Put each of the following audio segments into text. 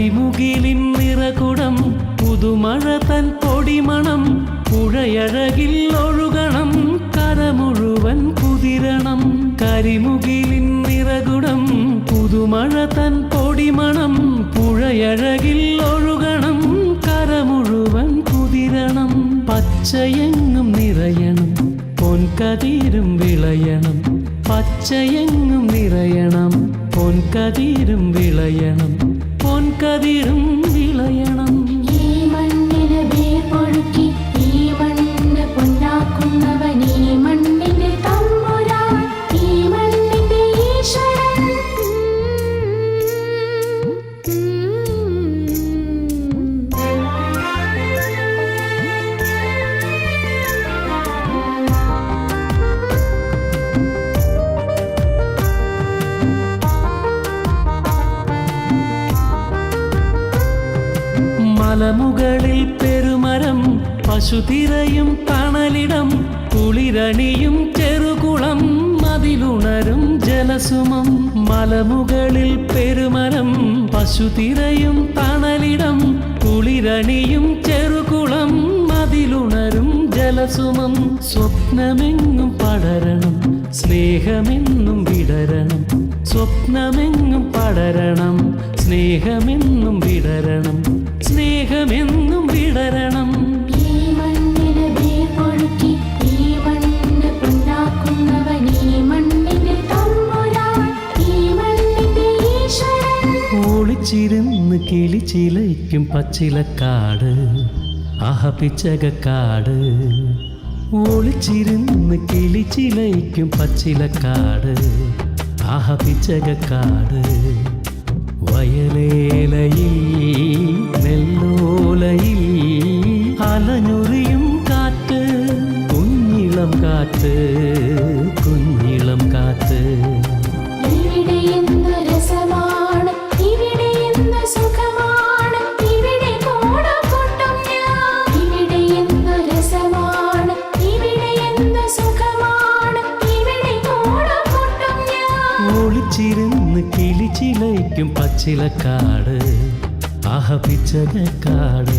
കരിമുകിലിൻ നിറകുടം പുതുമഴ തൻ പൊടിമണം പുഴയഴകിൽ ഒഴുകണം കര മുഴുവൻ കുതിരണം കരിമുകിലിൻ നിറകുടം പുതുമഴ തൻ പൊടിമണം പുഴയഴകിൽ ഒഴുകണം കര മുഴുവൻ കുതിരണം പച്ചയെങ്ങും നിറയണം പൊൻകതിരും വിളയണം പച്ചയെങ്ങും നിറയണം പൊൻകതിരും വിളയണം പൊൻകതിരും വിളയണം ഈ മണ്ണിന് വേർപൊഴുക്കി ഈ മണ്ണ് പൊന്നാക്കുന്നവൻ ഈ മണ്ണിന്റെ തമ്പുരാൻ ഈ മണ്ണിന്റെ ഈശ്വരൻ മലമുകളിൽ പെരുമരം പശുതിരയും തണലിടം കുളിരണിയും ചെറുകുളം അതിലുണരും ജലസുമം മലമുകളിൽ പെരുമരം പശുതിരയും തണലിടം കുളിരണിയും ചെറുകുളം അതിലുണരും ജലസുമം സ്വപ്നമെങ്ങും പടരണം സ്നേഹമെന്നും വിടരണം സ്വപ്നമെങ്ങും പടരണം സ്നേഹമെന്നും വിടരണം സ്നേഹമെന്നും വിടരണം ഈ മണ്ണിന് വേർപൊഴുക്കി ഈ മണ്ണ് പൊന്നാക്കുന്നവൻ ഈ മണ്ണിന്റെ തമ്പുരാൻ ഈ മണ്ണിന്റെ ഈശ്വരൻ ഒളിച്ചിരുന്ന് കിളിച്ചിലയ്ക്കും പച്ചിലക്കാട് പിച്ചകക്കാട് ഒളിച്ചിരുന്ന് കിളിച്ചിലയ്ക്കും പച്ചിലക്കാട് പിച്ചകക്കാട് വയലേലയിൽ നെല്ലോലയിൽ അലഞ്ഞൊറിയും കാറ്റ് കുഞ്ഞിളം കാറ്റ് കുഞ്ഞിളം കാറ്റ് ഇവിടെ എന്ത് രസമാണ് ഇവിടെ എന്ത് സുഖമാണ് ഇവിടെ കോടകൊട്ടും ഞാൻ ഇവിടെ എന്ത് രസമാണ് ഇവിടെ എന്ത് സുഖമാണ് ഇവിടെ കോടകൊട്ടും ഞാൻ ഒളിച്ചിരുന്ന് കിളിച്ചിലയ്ക്കും പച്ചിലക്കാട് പിച്ചകക്കാട്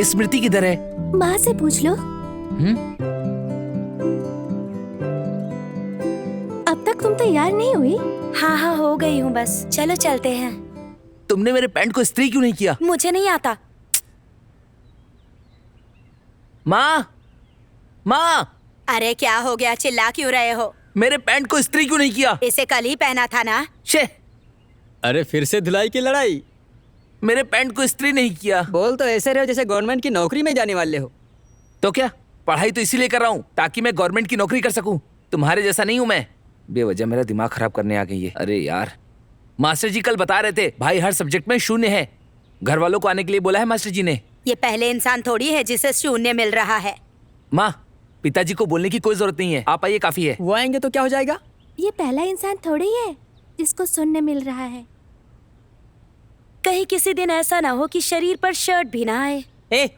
स्मृति किधर है? माँ से पूछ लो। अब तक तुम तैयार नहीं हुई? हाँ हाँ हो गई हूँ, बस चलो चलते हैं। तुमने मेरे पैंट को इस्त्री क्यों नहीं किया? मुझे नहीं आता। माँ, माँ। अरे क्या हो गया, चिल्ला क्यों रहे हो? मेरे पैंट को इस्त्री क्यों नहीं किया? इसे कल ही पहना था ना। शे, अरे फिर से धुलाई की लड़ाई। मेरे पैंट को इस्त्री नहीं किया। बोल तो ऐसे रहे हो जैसे गवर्नमेंट की नौकरी में जाने वाले हो। तो क्या पढ़ाई तो इसीलिए कर रहा हूँ ताकि मैं गवर्नमेंट की नौकरी कर सकूं। तुम्हारे जैसा नहीं हूं मैं। बेवजह मेरा दिमाग खराब करने आ गई है। अरे यार, मास्टर जी कल बता रहे थे भाई हर सब्जेक्ट में 0 है। घर वालों को आने के लिए बोला है मास्टर जी ने। ये पहले इंसान थोड़ी है जिसे 0 मिल रहा है। माँ, पिताजी को बोलने की कोई जरूरत नहीं है, आप आइए काफी है। वो आएंगे तो क्या हो जाएगा? ये पहला इंसान थोड़ी है जिसको सुनने मिल रहा है। कहीं किसी दिन ऐसा ना हो कि शरीर पर शर्ट भी ना आए। ए,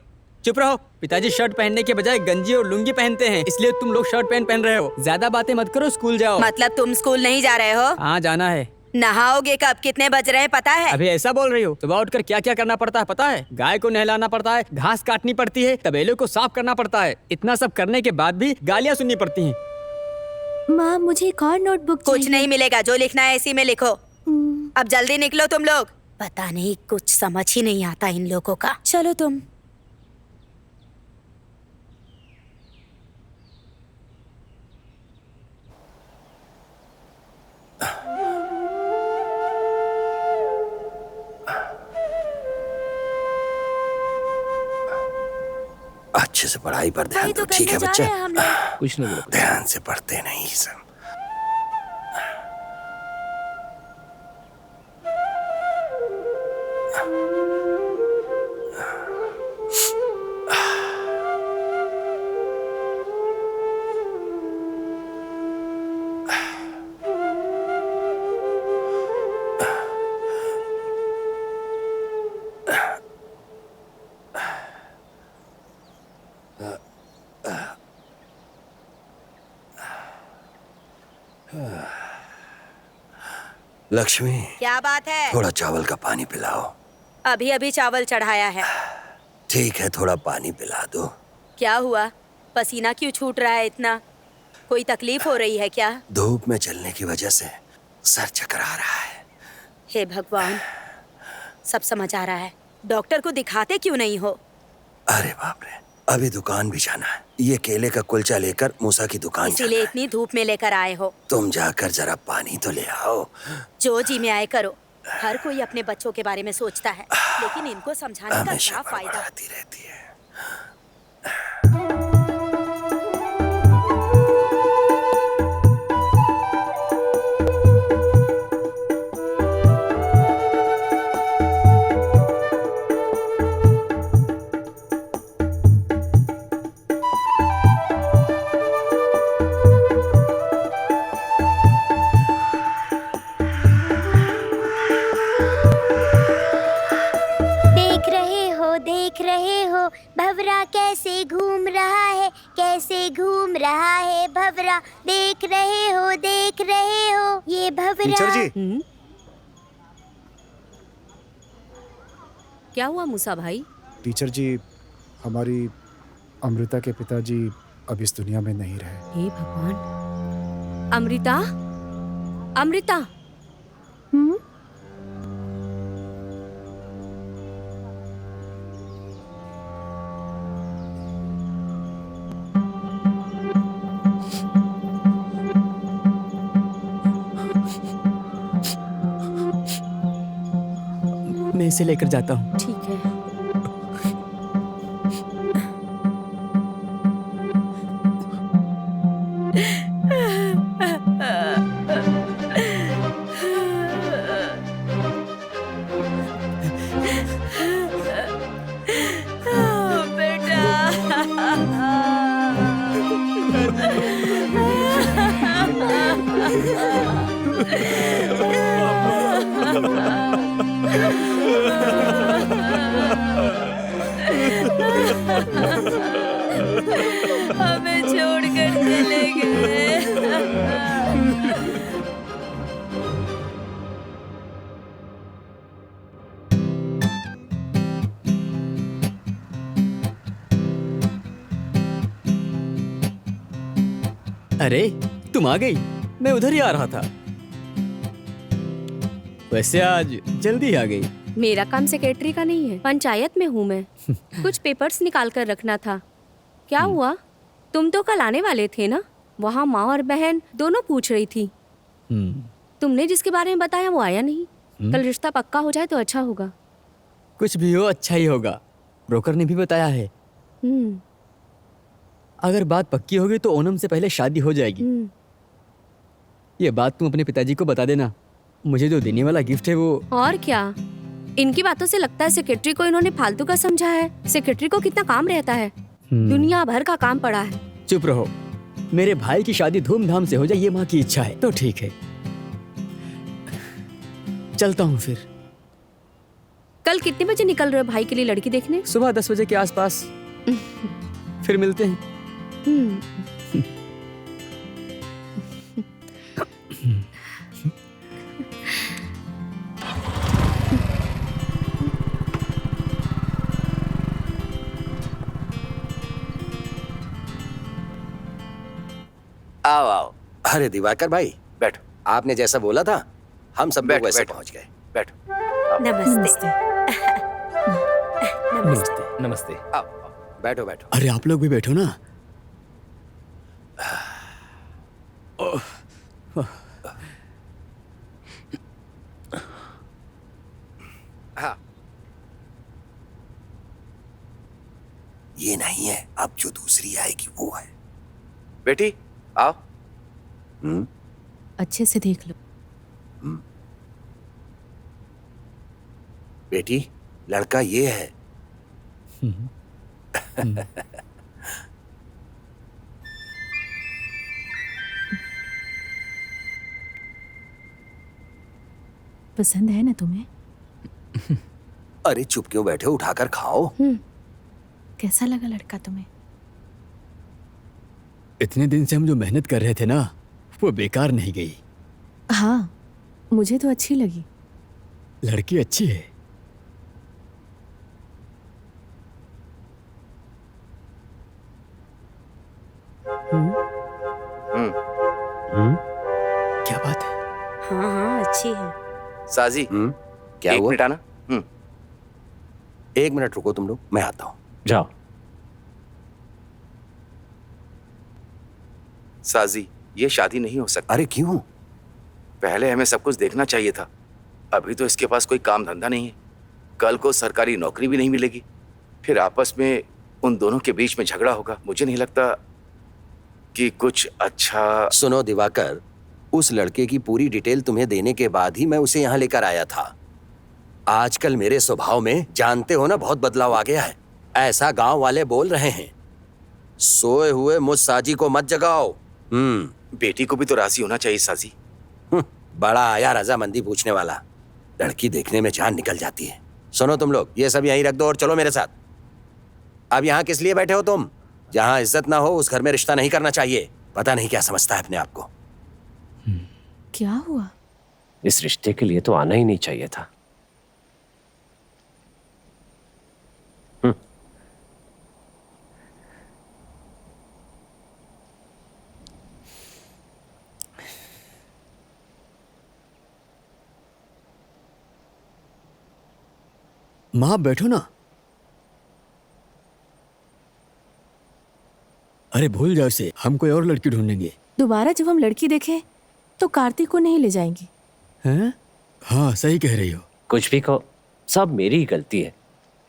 चुप रहो। पिताजी शर्ट पहनने के बजाय गंजी और लुंगी पहनते हैं, इसलिए तुम लोग शर्ट पैंट पहन रहे हो। ज्यादा बातें मत करो, स्कूल जाओ। मतलब तुम स्कूल नहीं जा रहे हो? हाँ, जाना है। नहाओगे कब? कितने बज रहे हैं पता है? अभी ऐसा बोल रही हो? सुबह उठकर क्या क्या करना पड़ता है पता है? गाय को नहलाना पड़ता है, घास काटनी पड़ती है, तबेले को साफ करना पड़ता है। इतना सब करने के बाद भी गालियाँ सुननी पड़ती हैं। माँ, मुझे एक और नोटबुक कुछ चाहिए। नहीं मिलेगा, जो लिखना है इसी में लिखो। हम्म, अब जल्दी निकलो तुम लोग। पता नहीं कुछ समझ ही नहीं आता इन लोगों का। चलो तुम। अच्छे से पढ़ाई पर ध्यान वही दो, तो ठीक है करने जा बच्चा? रहे हैं हम लोग। कुछ नहीं बोला। ध्यान से पढ़ते नहीं सब। लक्ष्मी, क्या बात है? थोड़ा चावल का पानी पिलाओ। अभी अभी चावल चढ़ाया है। ठीक है, थोड़ा पानी पिला दो। क्या हुआ? पसीना क्यों छूट रहा है इतना? कोई तकलीफ हो रही है क्या? धूप में चलने की वजह से सर चकरा रहा है। हे भगवान, सब समझ आ रहा है। डॉक्टर को दिखाते क्यों नहीं हो? अरे बाप रे, अभी दुकान भी जाना है। ये केले का कुलचा लेकर मूसा की दुकान इसीलिए जाना है। इतनी धूप में लेकर आए हो। तुम जाकर जरा पानी तो ले आओ। जो जी में आए करो। हर कोई अपने बच्चों के बारे में सोचता है, लेकिन इनको समझाने का हमेशा क्या फायदा? बड़बड़ाती रहती है। देख रहे हो भवरा कैसे घूम रहा है, कैसे घूम रहा है भवरा। देख रहे हो ये भवरा। टीचर जी, क्या हुआ मूसा भाई? टीचर जी, हमारी अमृता के पिताजी अब इस दुनिया में नहीं रहे। हे भगवान। अमृता, अमृता। मैं इसे लेकर जाता हूँ। ठीक है। हमें छोड़कर चले गए। अरे, तुम आ गई। मैं उधर ही आ रहा था। वैसे आज जल्दी आ गई। मेरा काम सेक्रेटरी का नहीं है, पंचायत में हूँ मैं। कुछ पेपर्स निकाल कर रखना था। क्या हुआ? तुम तो कल आने वाले थे ना? वहाँ माँ और बहन दोनों पूछ रही थी। तुमने जिसके बारे में बताया वो आया नहीं। कल रिश्ता पक्का हो जाए तो अच्छा होगा। कुछ भी हो, अच्छा ही होगा। ब्रोकर ने भी बताया है। अगर बात पक्की होगी तो ओणम से पहले शादी हो जाएगी। ये बात तुम अपने पिताजी को बता देना। मुझे जो देने वाला गिफ्ट है वो। और क्या, इनकी बातों से लगता है सेक्रेटरी को इन्होंने फालतू का समझा है। सेक्रेटरी को कितना काम रहता है, दुनिया भर का काम पड़ा है। चुप रहो। मेरे भाई की शादी धूमधाम से हो जाए, ये माँ की इच्छा है तो ठीक है। चलता हूँ फिर। कल कितने बजे निकल रहे हो भाई के लिए लड़की देखने? सुबह 10 बजे के आसपास। फिर मिलते हैं। आओ आओ। अरे दिवाकर भाई बैठो। आपने जैसा बोला था हम सब लोग वैसे पहुंच गए। बैठो। नमस्ते। नमस्ते। नमस्ते। आओ आओ, बैठो बैठो। अरे आप लोग भी बैठो ना। हाँ, ये नहीं है, अब जो दूसरी आएगी वो है। बेटी आओ। अच्छे से देख लो। बेटी लड़का ये है। पसंद है ना तुम्हें? अरे चुप क्यों बैठे, उठाकर खाओ। कैसा लगा लड़का तुम्हें? इतने दिन से हम जो मेहनत कर रहे थे ना, वो बेकार नहीं गई। हाँ, मुझे तो अच्छी लगी। लड़की अच्छी है। क्या बात है? हाँ हाँ अच्छी है। साजी क्या हुआ? 1 मिनट आना। 1 मिनट रुको तुम लोग, मैं आता हूँ। जाओ। साजी ये शादी नहीं हो सकती। अरे क्यों? पहले हमें सब कुछ देखना चाहिए था। अभी तो इसके पास कोई काम धंधा नहीं है, कल को सरकारी नौकरी भी नहीं मिलेगी, फिर आपस में उन दोनों के बीच में झगड़ा होगा। मुझे नहीं लगता कि कुछ अच्छा। सुनो दिवाकर, उस लड़के की पूरी डिटेल तुम्हें देने के बाद ही मैं उसे यहाँ लेकर आया था। आजकल मेरे स्वभाव में जानते हो ना बहुत बदलाव आ गया है। ऐसा गांव वाले बोल रहे हैं। सोए हुए मुझ साजी को मत जगाओ। बेटी को भी तो राजी होना चाहिए साजी। बड़ा आया रजामंदी पूछने वाला। लड़की देखने में जान निकल जाती है। सुनो तुम लोग, ये सब यहीं रख दो और चलो मेरे साथ। अब यहाँ किस लिए बैठे हो तुम? जहाँ इज्जत ना हो उस घर में रिश्ता नहीं करना चाहिए। पता नहीं क्या समझता है अपने आप को। क्या हुआ? इस रिश्ते के लिए तो आना ही नहीं चाहिए था। माँ बैठो ना। अरे भूल जाओ इसे, हम कोई और लड़की ढूंढेंगे। दोबारा जब हम लड़की देखें तो कार्तिक को नहीं ले जाएंगे। हैं? हाँ सही कह रही हो। कुछ भी कहो, सब मेरी ही गलती है।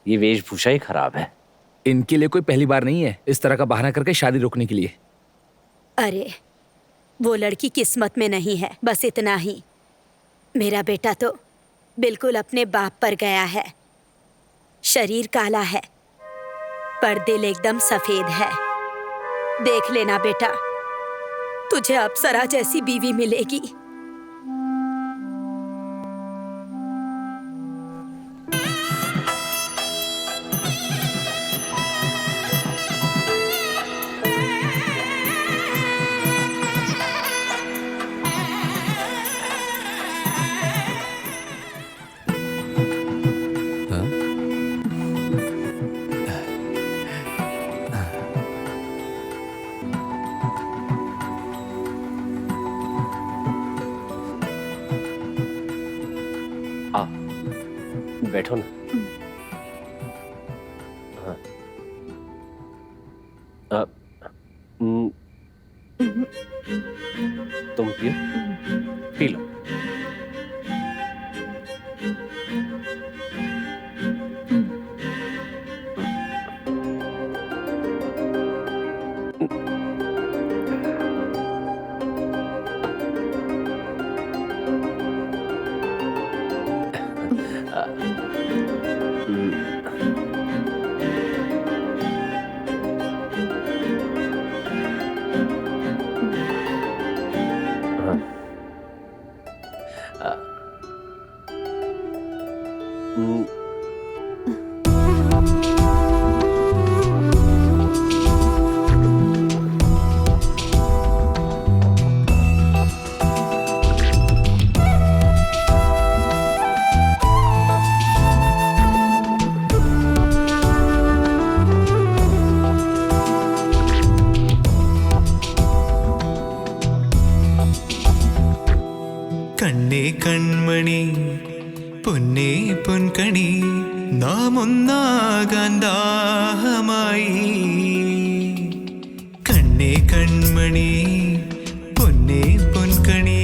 ये वेशभूषा ही खराब है। इनके लिए कोई पहली बार नहीं है इस तरह का बहाना करके शादी रोकने के लिए। अरे वो लड़की किस्मत में नहीं है, बस इतना ही। मेरा बेटा तो बिल्कुल अपने बाप पर गया है। शरीर काला है पर दिल एकदम सफेद है। देख लेना बेटा, तुझे अप्सरा जैसी बीवी मिलेगी। बैठो ना। हाँ। तुम पियो, पी लो। കണ്ണേ കൺമണി പൊന്നേ പൊൻകണി നാം ഒന്നാകാൻ ദാഹമായി. കണ്ണേ കൺമണി പൊന്നേ പൊൻകണി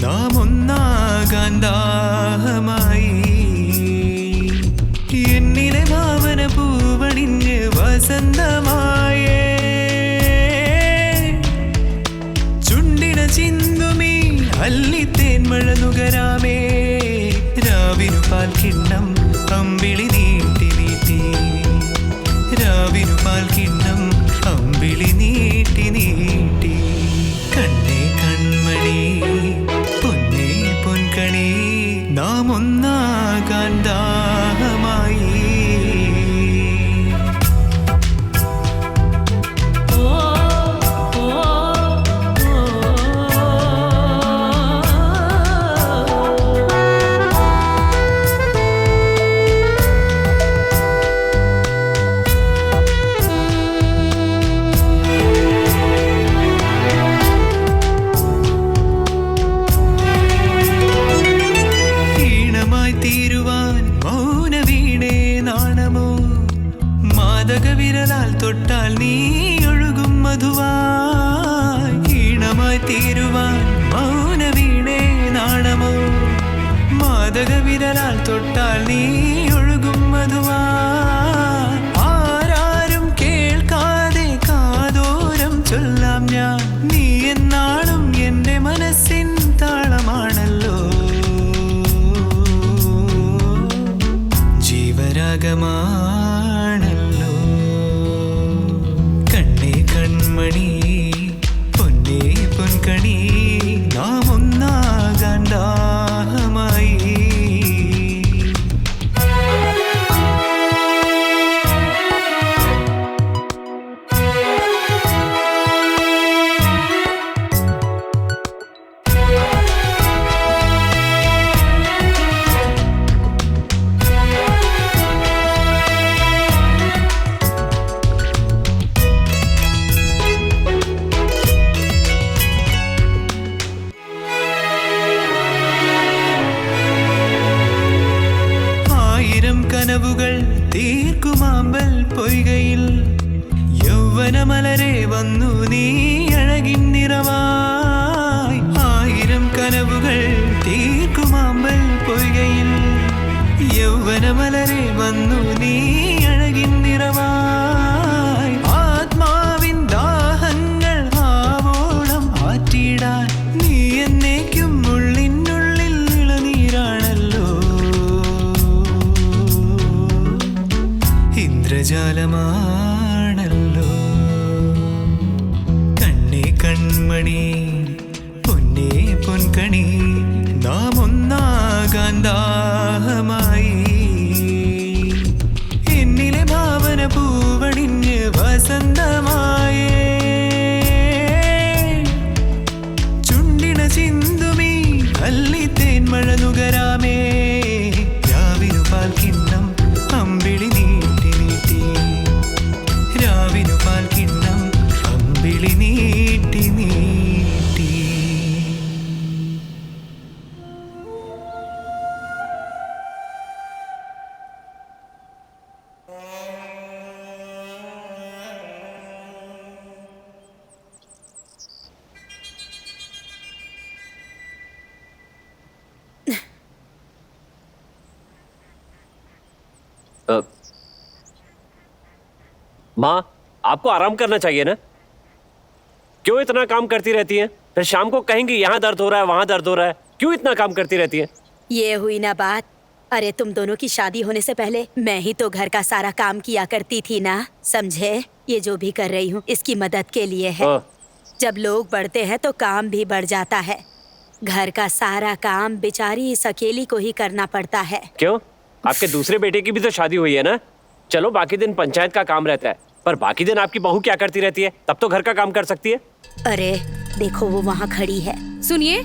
നാം ഒന്നാകാൻ ദാഹമായി. എന്നിലെ ഭാവന പൂവണിഞ്ഞ് വസന്തമായേ ചുണ്ടിന ചിന്തുമീ അല്ലിത്തേന്മഴ നുകരാമേ. രാവിനു പാൽക്കിണ്ണം അമ്പിളി നീട്ടി നീട്ടി, രാവിനു പാൽക്കിണ്ണം അമ്പിളി നീട്ടി നീട്ടി. കണ്ണേ കൺമണി പൊന്നേ പൊൻകണി നാം ഒന്നാകാൻ ദാഹമായി. വിരലാൽ തൊട്ടാൽ നീ ഒഴുകും മധുവായി. ഈണമായി തീരുവാൻ മൗന വീണേ നാണമോ. മാദക വിരലാൽ തൊട്ടാൽ നീ ഒഴുകും മധുവായി. ആരാരും കേൾക്കാതെ കാതോരം ചൊല്ലാം ഞാൻ. നീ എന്നാളും എന്റെ മനസ്സിൻ താളമാണല്ലോ. ജീവരാഗമാണല്ലോ. കണ്ണേ കൺമണി പൊന്നേ പൊൻകണി നാം ഒന്നാകാൻ ദാഹമായി. കനവുകൾ തീർക്കുമാമ്പൽ പൊയ്കയിൽ യൗവനമലരെ വന്നു നീ അഴകിൻ നിറവായി. ആയിരം കനവുകൾ തീർക്കുമാമ്പൽ പൊയ്കയിൽ യൗവനമലരെ വന്നു നീ അഴകിൻ നിറവായി. ആത്മാവിൻ ദാഹങ്ങൾ ആവോളം ആറ്റിടാൻ നീ എന്നേക്കും ഉള്ളിനുള്ളിൽ ഇളനീരാണല്ലോ. ഇന്ദ്രജാലമാണല്ലോ. കണ്ണേ കൺമണി പൊന്നേ പൊൻകണി നാം ഒന്നാകാൻ ദാഹമായി. എന്നിലെ ഭാവന പൂവണിഞ്ഞ് വസന്തമായേ ചുണ്ടിന ചിന്തുമീ അല്ലിത്തേന്മഴ നുകരാമേ. രാവിനു പാൽക്കിണ്ണം അമ്പിളി നീട്ടി നീട്ടി, രാവിനു പാൽക്കിണ്ണം അമ്പിളി നീട്ടി നീട്ടി. माँ, आपको आराम करना चाहिए ना. क्यों इतना काम करती रहती हैं? फिर शाम को कहेंगी यहाँ दर्द हो रहा है, वहाँ दर्द हो रहा है. क्यों इतना काम करती रहती हैं? ये हुई ना बात. अरे तुम दोनों की शादी होने से पहले मैं ही तो घर का सारा काम किया करती थी ना, समझे? ये जो भी कर रही हूँ इसकी मदद के लिए है. जब लोग बढ़ते हैं तो काम भी बढ़ जाता है. घर का सारा काम बेचारी इस अकेली को ही करना पड़ता है. क्यों? आपके दूसरे बेटे की भी तो शादी हुई है ना. चलो बाकी दिन पंचायत का काम रहता है, पर बाकी दिन आपकी बहू क्या करती रहती है? तब तो घर का काम कर सकती है. अरे देखो वो वहाँ खड़ी है. सुनिए,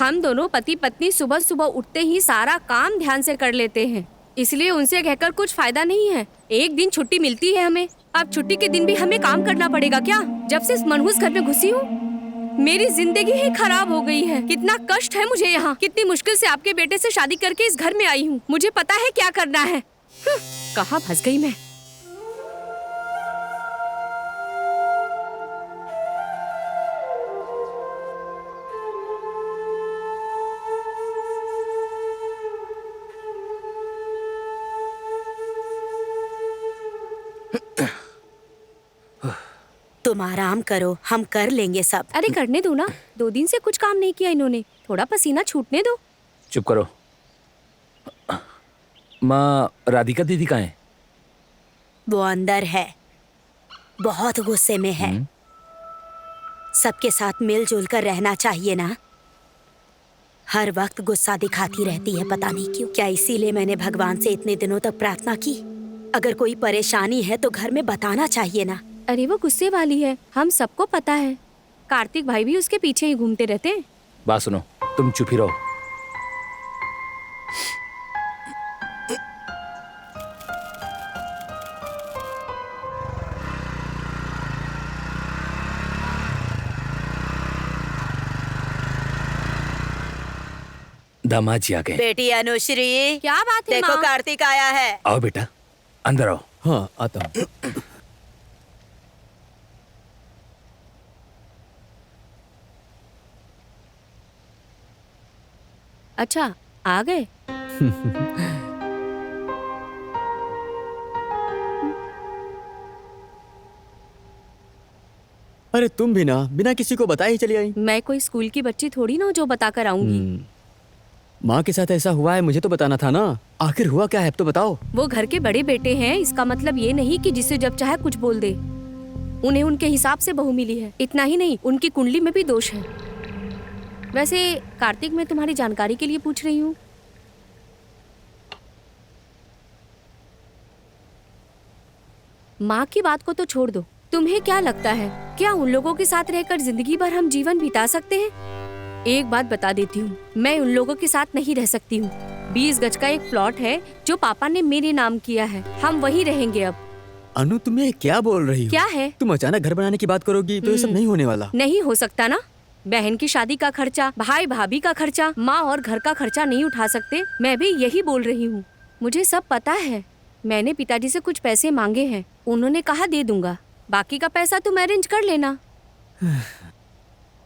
हम दोनों पति पत्नी सुबह सुबह उठते ही सारा काम ध्यान से कर लेते हैं, इसलिए उनसे कहकर कुछ फायदा नहीं है. एक दिन छुट्टी मिलती है हमें. अब छुट्टी के दिन भी हमें काम करना पड़ेगा क्या? जब से इस मनहूस घर में घुसी हूँ मेरी जिंदगी ही खराब हो गई है। कितना कष्ट है मुझे यहाँ। कितनी मुश्किल से आपके बेटे से शादी करके इस घर में आई हूँ। मुझे पता है क्या करना है। कहाँ फंस गई मैं। तुम आराम करो, हम कर लेंगे सब। अरे करने दो ना, 2 दिन से कुछ काम नहीं किया इन्होंने। थोड़ा पसीना छूटने दो। चुप करो। माँ, राधिका दीदी कहाँ है? वो अंदर है, बहुत गुस्से में है। सबके साथ मिलजुल कर रहना चाहिए ना। हर वक्त गुस्सा दिखाती रहती है, पता नहीं क्यों। क्या इसीलिए मैंने भगवान से इतने दिनों तक प्रार्थना की? अगर कोई परेशानी है तो घर में बताना चाहिए ना। अरे वो गुस्से वाली है, हम सबको पता है। कार्तिक भाई भी उसके पीछे ही घूमते रहते हैं। बात सुनो, तुम चुप ही रहो। दामाद जी आ गए। बेटी अनुश्री, क्या बात है देखो माँ? कार्तिक आया है। आओ बेटा, अंदर आओ। हाँ आता हूँ। अच्छा आ गए। अरे तुम भी ना बिना किसी को बताए ही चली आई। मैं कोई स्कूल की बच्ची थोड़ी ना जो बता कर आऊंगी। माँ के साथ ऐसा हुआ है, मुझे तो बताना था ना। आखिर हुआ क्या है अब तो बताओ। वो घर के बड़े बेटे हैं, इसका मतलब ये नहीं कि जिसे जब चाहे कुछ बोल दे। उन्हें उनके हिसाब से बहू मिली है। इतना ही नहीं, उनकी कुंडली में भी दोष है। वैसे कार्तिक, मैं तुम्हारी जानकारी के लिए पूछ रही हूँ। माँ की बात को तो छोड़ दो, तुम्हें क्या लगता है, क्या उन लोगों के साथ रहकर जिंदगी भर हम जीवन बिता सकते हैं? एक बात बता देती हूँ, मैं उन लोगों के साथ नहीं रह सकती हूँ। 20 गज का एक प्लॉट है जो पापा ने मेरे नाम किया है, हम वहीं रहेंगे अब। अनु, तुम ये क्या बोल रही हो? क्या है? तुम अचानक घर बनाने की बात करोगी तो ये सब नहीं होने वाला। नहीं हो सकता ना। बहन की शादी का खर्चा, भाई भाभी का खर्चा, माँ और घर का खर्चा नहीं उठा सकते। मैं भी यही बोल रही हूँ। मुझे सब पता है। मैंने पिताजी से कुछ पैसे मांगे हैं, उन्होंने कहा दे दूंगा। बाकी का पैसा तुम अरेंज कर लेना।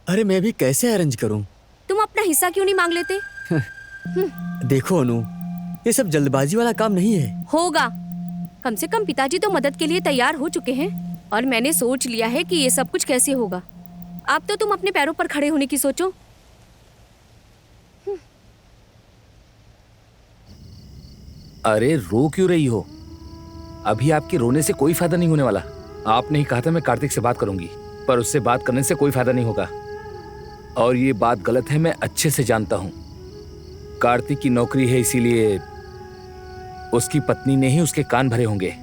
अरे मैं भी कैसे अरेंज करूं? तुम अपना हिस्सा क्यों नहीं मांग लेते? देखो अनु, ये सब जल्दबाजी वाला काम नहीं है। होगा। कम से कम पिताजी तो मदद के लिए तैयार हो चुके हैं और मैंने सोच लिया है कि ये सब कुछ कैसे होगा। अब तो तुम अपने पैरों पर खड़े होने की सोचो। अरे रो क्यों रही हो? अभी आपके रोने से कोई फायदा नहीं होने वाला। आपने ही कहा था मैं कार्तिक से बात करूंगी, पर उससे बात करने से कोई फायदा नहीं होगा। और ये बात गलत है, मैं अच्छे से जानता हूं। कार्तिक की नौकरी है, इसीलिए उसकी पत्नी ने ही उसके कान भरे होंगे।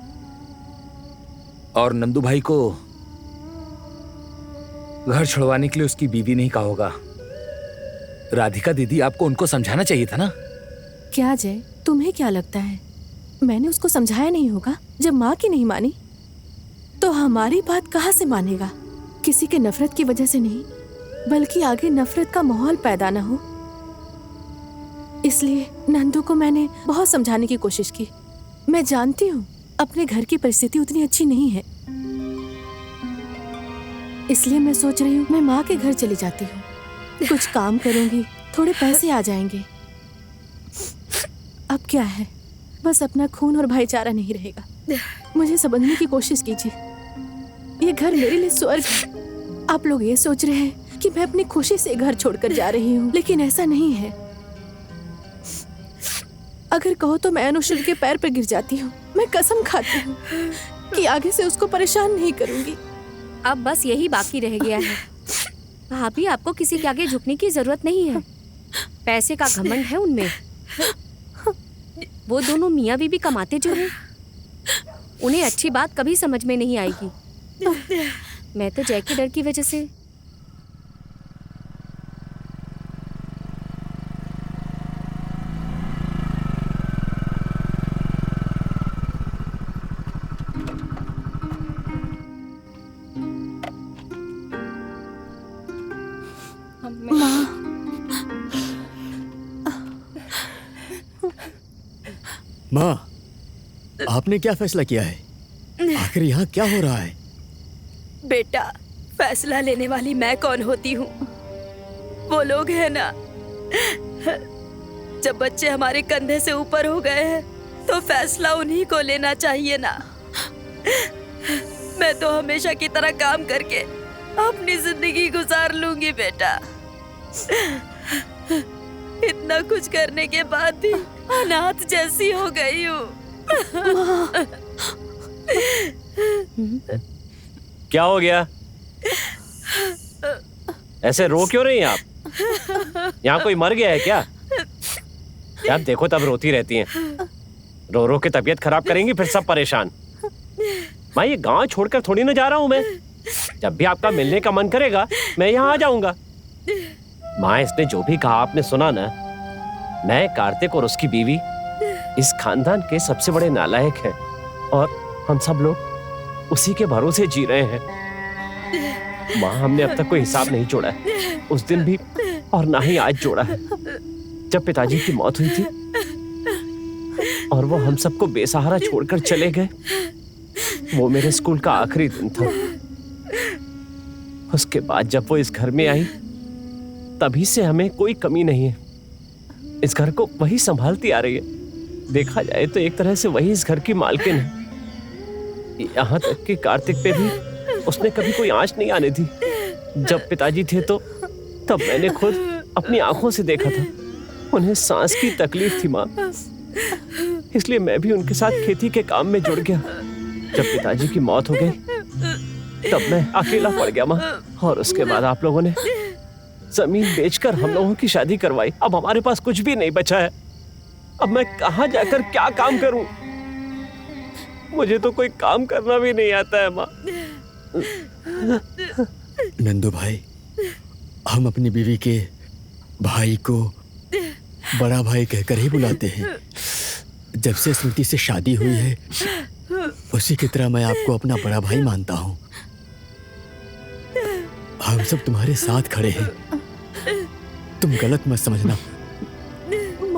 और नंदू भाई को घर छुड़वाने के लिए उसकी बीवी ने ही कहा होगा। राधिका दीदी, आपको उनको समझाना चाहिए था ना। क्या जय, तुम्हें क्या लगता है मैंने उसको समझाया नहीं होगा? जब माँ की नहीं मानी तो हमारी बात कहाँ से मानेगा? किसी के नफरत की वजह से नहीं, बल्कि आगे नफरत का माहौल पैदा न हो, इसलिए नंदू को मैंने बहुत समझाने की कोशिश की। मैं जानती हूँ अपने घर की परिस्थिति उतनी अच्छी नहीं है, इसलिए मैं सोच रही हूँ मैं माँ के घर चली जाती हूँ, कुछ काम करूंगी, थोड़े पैसे आ जाएंगे। अब क्या है, बस अपना खून और भाईचारा नहीं रहेगा। मुझे समझने की कोशिश कीजिए, ये घर मेरे लिए स्वर्ग है। आप लोग ये सोच रहे हैं कि मैं अपनी खुशी से घर छोड़कर जा रही हूँ, लेकिन ऐसा नहीं है। अगर कहो तो मैं अनुश्री के पैर पर गिर जाती हूँ। मैं कसम खाती हूँ कि आगे से उसको परेशान नहीं करूंगी। अब बस यही बाकी रह गया है। भाभी, आपको किसी के आगे झुकने की जरूरत नहीं है। पैसे का घमंड है उनमें। वो दोनों मियाँ बीबी कमाते जो हैं, उन्हें अच्छी बात कभी समझ में नहीं आएगी। मैं तो जय के डर की वजह से माँ, आपने क्या फैसला किया है? आखिर यहाँ क्या हो रहा है? बेटा, फैसला लेने वाली मैं कौन होती हूँ? वो लोग हैं ना, जब बच्चे हमारे कंधे से ऊपर हो गए हैं तो फैसला उन्हीं को लेना चाहिए ना। मैं तो हमेशा की तरह काम करके अपनी जिंदगी गुजार लूंगी बेटा। इतना कुछ करने के बाद भी अनाथ जैसी हो गई हूँ। क्या हो गया? ऐसे रो क्यों रही हैं आप? यहाँ कोई मर गया है क्या? यार देखो, तब रोती रहती हैं। रो रो के तबीयत खराब करेंगी, फिर सब परेशान। माँ, ये गांव छोड़कर थोड़ी ना जा रहा हूं मैं। जब भी आपका मिलने का मन करेगा मैं यहाँ आ जाऊंगा। माँ, इसने जो भी कहा आपने सुना ना। मैं, कार्तिक और उसकी बीवी इस खानदान के सबसे बड़े नालायक हैं और हम सब लोग उसी के भरोसे जी रहे हैं। माँ, हमने अब तक कोई हिसाब नहीं जोड़ा है, उस दिन भी और ना ही आज जोड़ा है। जब पिताजी की मौत हुई थी और वो हम सबको बेसहारा छोड़कर चले गए, वो मेरे स्कूल का आखिरी दिन था। उसके बाद जब वो इस घर में आई, तभी से हमें कोई कमी नहीं है। इस घर को वही संभालती आ रही है। देखा जाए तो एक तरह से वही इस घर की मालकिन है। यहाँ तक कि कार्तिक पे भी उसने कभी कोई आंच नहीं आने दी। जब पिताजी थे तो तब मैंने खुद अपनी आंखों से देखा था। उन्हें सांस की तकलीफ थी माँ, इसलिए मैं भी उनके साथ खेती के काम में जुड़ गया। जब पिताजी की मौत हो गई तब मैं अकेला पड़ गया माँ। और उसके बाद आप लोगों ने जमीन बेचकर हम लोगों की शादी करवाई। अब हमारे पास कुछ भी नहीं बचा है। अब मैं कहाँ जाकर क्या काम करूं? मुझे तो कोई काम करना भी नहीं आता है माँ। नंदू भाई, हम अपनी बीवी के भाई को बड़ा भाई कहकर ही बुलाते हैं। जब से स्मृति से शादी हुई है, उसी की तरह मैं आपको अपना बड़ा भाई मानता हूँ। हम सब तुम्हारे साथ खड़े हैं, तुम गलत मत समझना।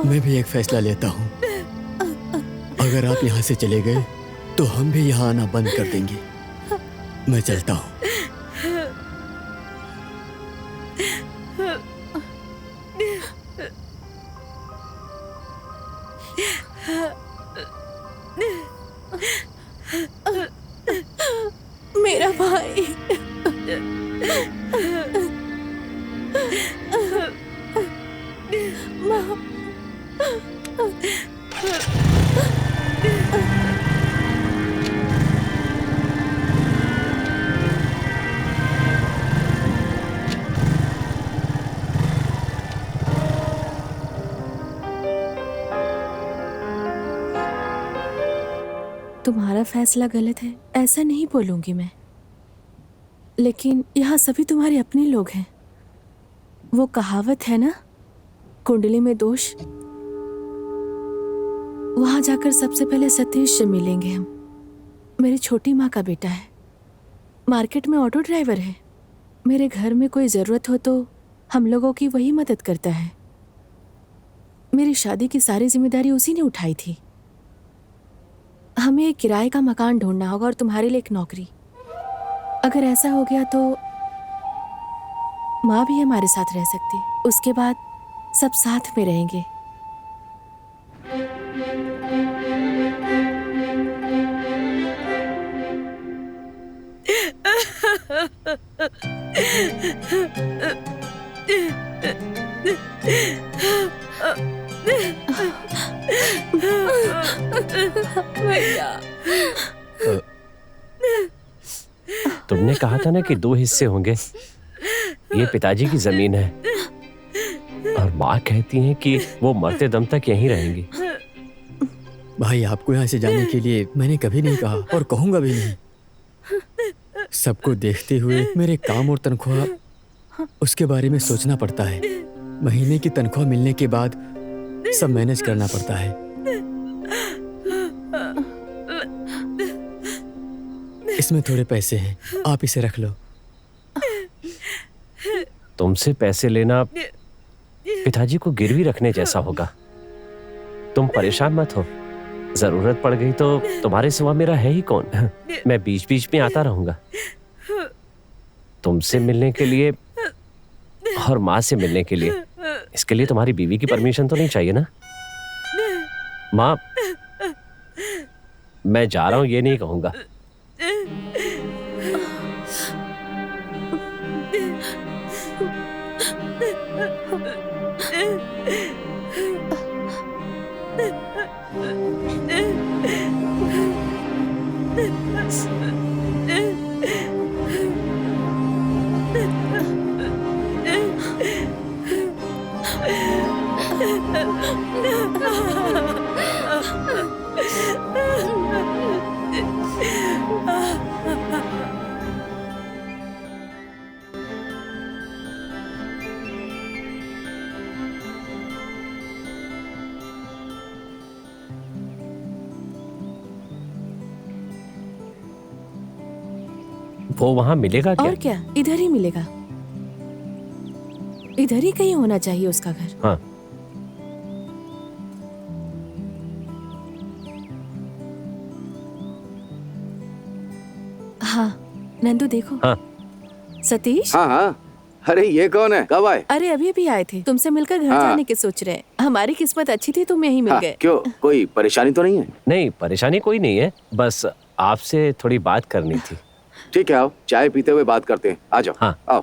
मैं भी एक फैसला लेता हूँ, अगर आप यहाँ से चले गए तो हम भी यहाँ आना बंद कर देंगे। मैं चलता हूँ। मेरा भाई। माँ। तुम्हारा फैसला गलत है ऐसा नहीं बोलूंगी मैं, लेकिन यहाँ सभी तुम्हारे अपने लोग हैं। वो कहावत है ना, कुंडली में दोष। वहां जाकर सबसे पहले सतीश से मिलेंगे हम। मेरी छोटी माँ का बेटा है, मार्केट में ऑटो ड्राइवर है। मेरे घर में कोई ज़रूरत हो तो हम लोगों की वही मदद करता है। मेरी शादी की सारी जिम्मेदारी उसी ने उठाई थी। हमें एक किराए का मकान ढूंढना होगा और तुम्हारे लिए एक नौकरी। अगर ऐसा हो गया तो माँ भी हमारे साथ रह सकती, उसके बाद सब साथ में रहेंगे। तुमने कहा था ना कि 2 हिस्से होंगे। ये पिताजी की जमीन है और माँ कहती हैं कि वो मरते दम तक यहीं रहेंगी। भाई, आपको यहाँ से जाने के लिए मैंने कभी नहीं कहा और कहूँगा भी नहीं। सबको देखते हुए मेरे काम और तनख्वाह, उसके बारे में सोचना पड़ता है। महीने की तनख्वाह मिलने के बाद सब मैनेज करना पड़ता है। इसमें थोड़े पैसे हैं, आप इसे रख लो। तुमसे पैसे लेना पिताजी को गिरवी रखने जैसा होगा। तुम परेशान मत हो, जरूरत पड़ गई तो तुम्हारे सिवा मेरा है ही कौन। मैं बीच बीच में आता रहूंगा तुमसे मिलने के लिए और माँ से मिलने के लिए। इसके लिए तुम्हारी बीवी की परमिशन तो नहीं चाहिए ना? माँ, मैं जा रहा हूं ये नहीं कहूंगा। वो वहां मिलेगा क्या? और क्या, इधर ही मिलेगा। इधर ही कहीं होना चाहिए उसका घर। हाँ। हाँ नंदू देखो। हाँ। सतीश। हाँ हाँ, अरे ये कौन है, कब आए? अरे अभी अभी आए थे, तुमसे मिलकर घर हाँ। जाने की सोच रहे हैं। हमारी किस्मत अच्छी थी, तुम यहीं मिल हाँ, गए। क्यों, कोई परेशानी तो नहीं है? नहीं, परेशानी कोई नहीं है, बस आपसे थोड़ी बात करनी थी। ठीक है, आओ चाय पीते हुए बात करते हैं। आ जाओ। हाँ। आओ।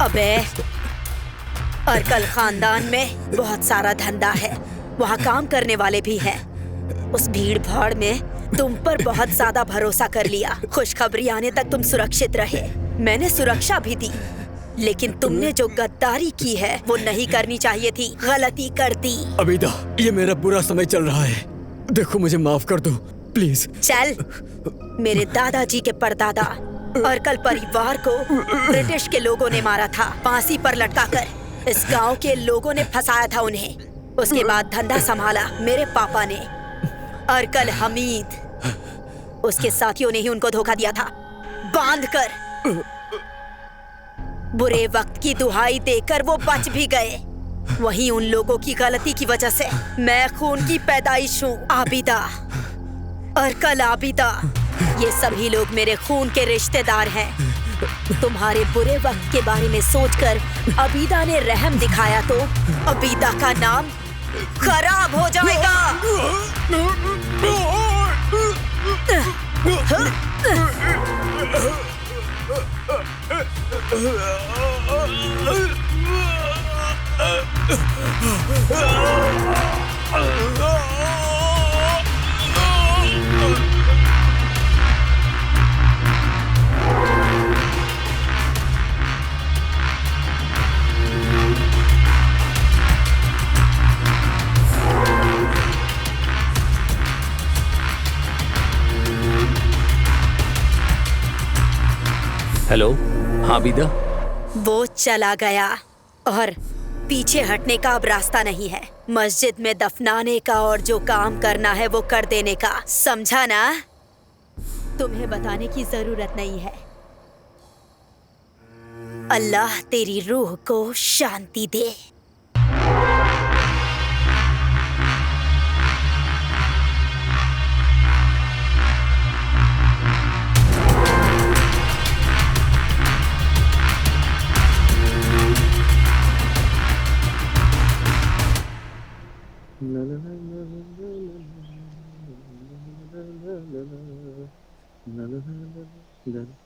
अबे, अर्कल खानदान में बहुत सारा धंधा है, वहाँ काम करने वाले भी हैं। उस भीड़ भाड़ में तुम पर बहुत ज्यादा भरोसा कर लिया। खुशखबरी आने तक तुम सुरक्षित रहे, मैंने सुरक्षा भी दी, लेकिन तुमने जो गद्दारी की है वो नहीं करनी चाहिए थी, गलती कर दी। अबीदा, ये मेरा बुरा समय चल रहा है, देखो मुझे माफ कर दो प्लीज। चल, मेरे दादाजी के परदादा अर्कल परिवार को ब्रिटिश के लोगों ने मारा था, फांसी पर लटकाकर। इस गांव के लोगों ने फंसाया था उन्हें। उसके बाद धंधा संभाला मेरे पापा ने, अर्कल हमीद। उसके साथियों ने ही उनको धोखा दिया था, बांधकर। बुरे वक्त की दुहाई देकर वो बच भी गए। वहीं उन लोगों की गलती की वजह से मैं खून की पैदाइश हूँ, आबिदा, अर्कल आबिदा। ये सभी लोग मेरे खून के रिश्तेदार हैं। तुम्हारे बुरे वक्त के बारे में सोचकर अबीदा ने रहम दिखाया तो अबीदा का नाम खराब हो जाएगा। हेलो। हाँ बीदा। वो चला गया और पीछे हटने का अब रास्ता नहीं है। मस्जिद में दफनाने का और जो काम करना है वो कर देने का, समझा ना? तुम्हें बताने की जरूरत नहीं है। अल्लाह तेरी रूह को शांति दे।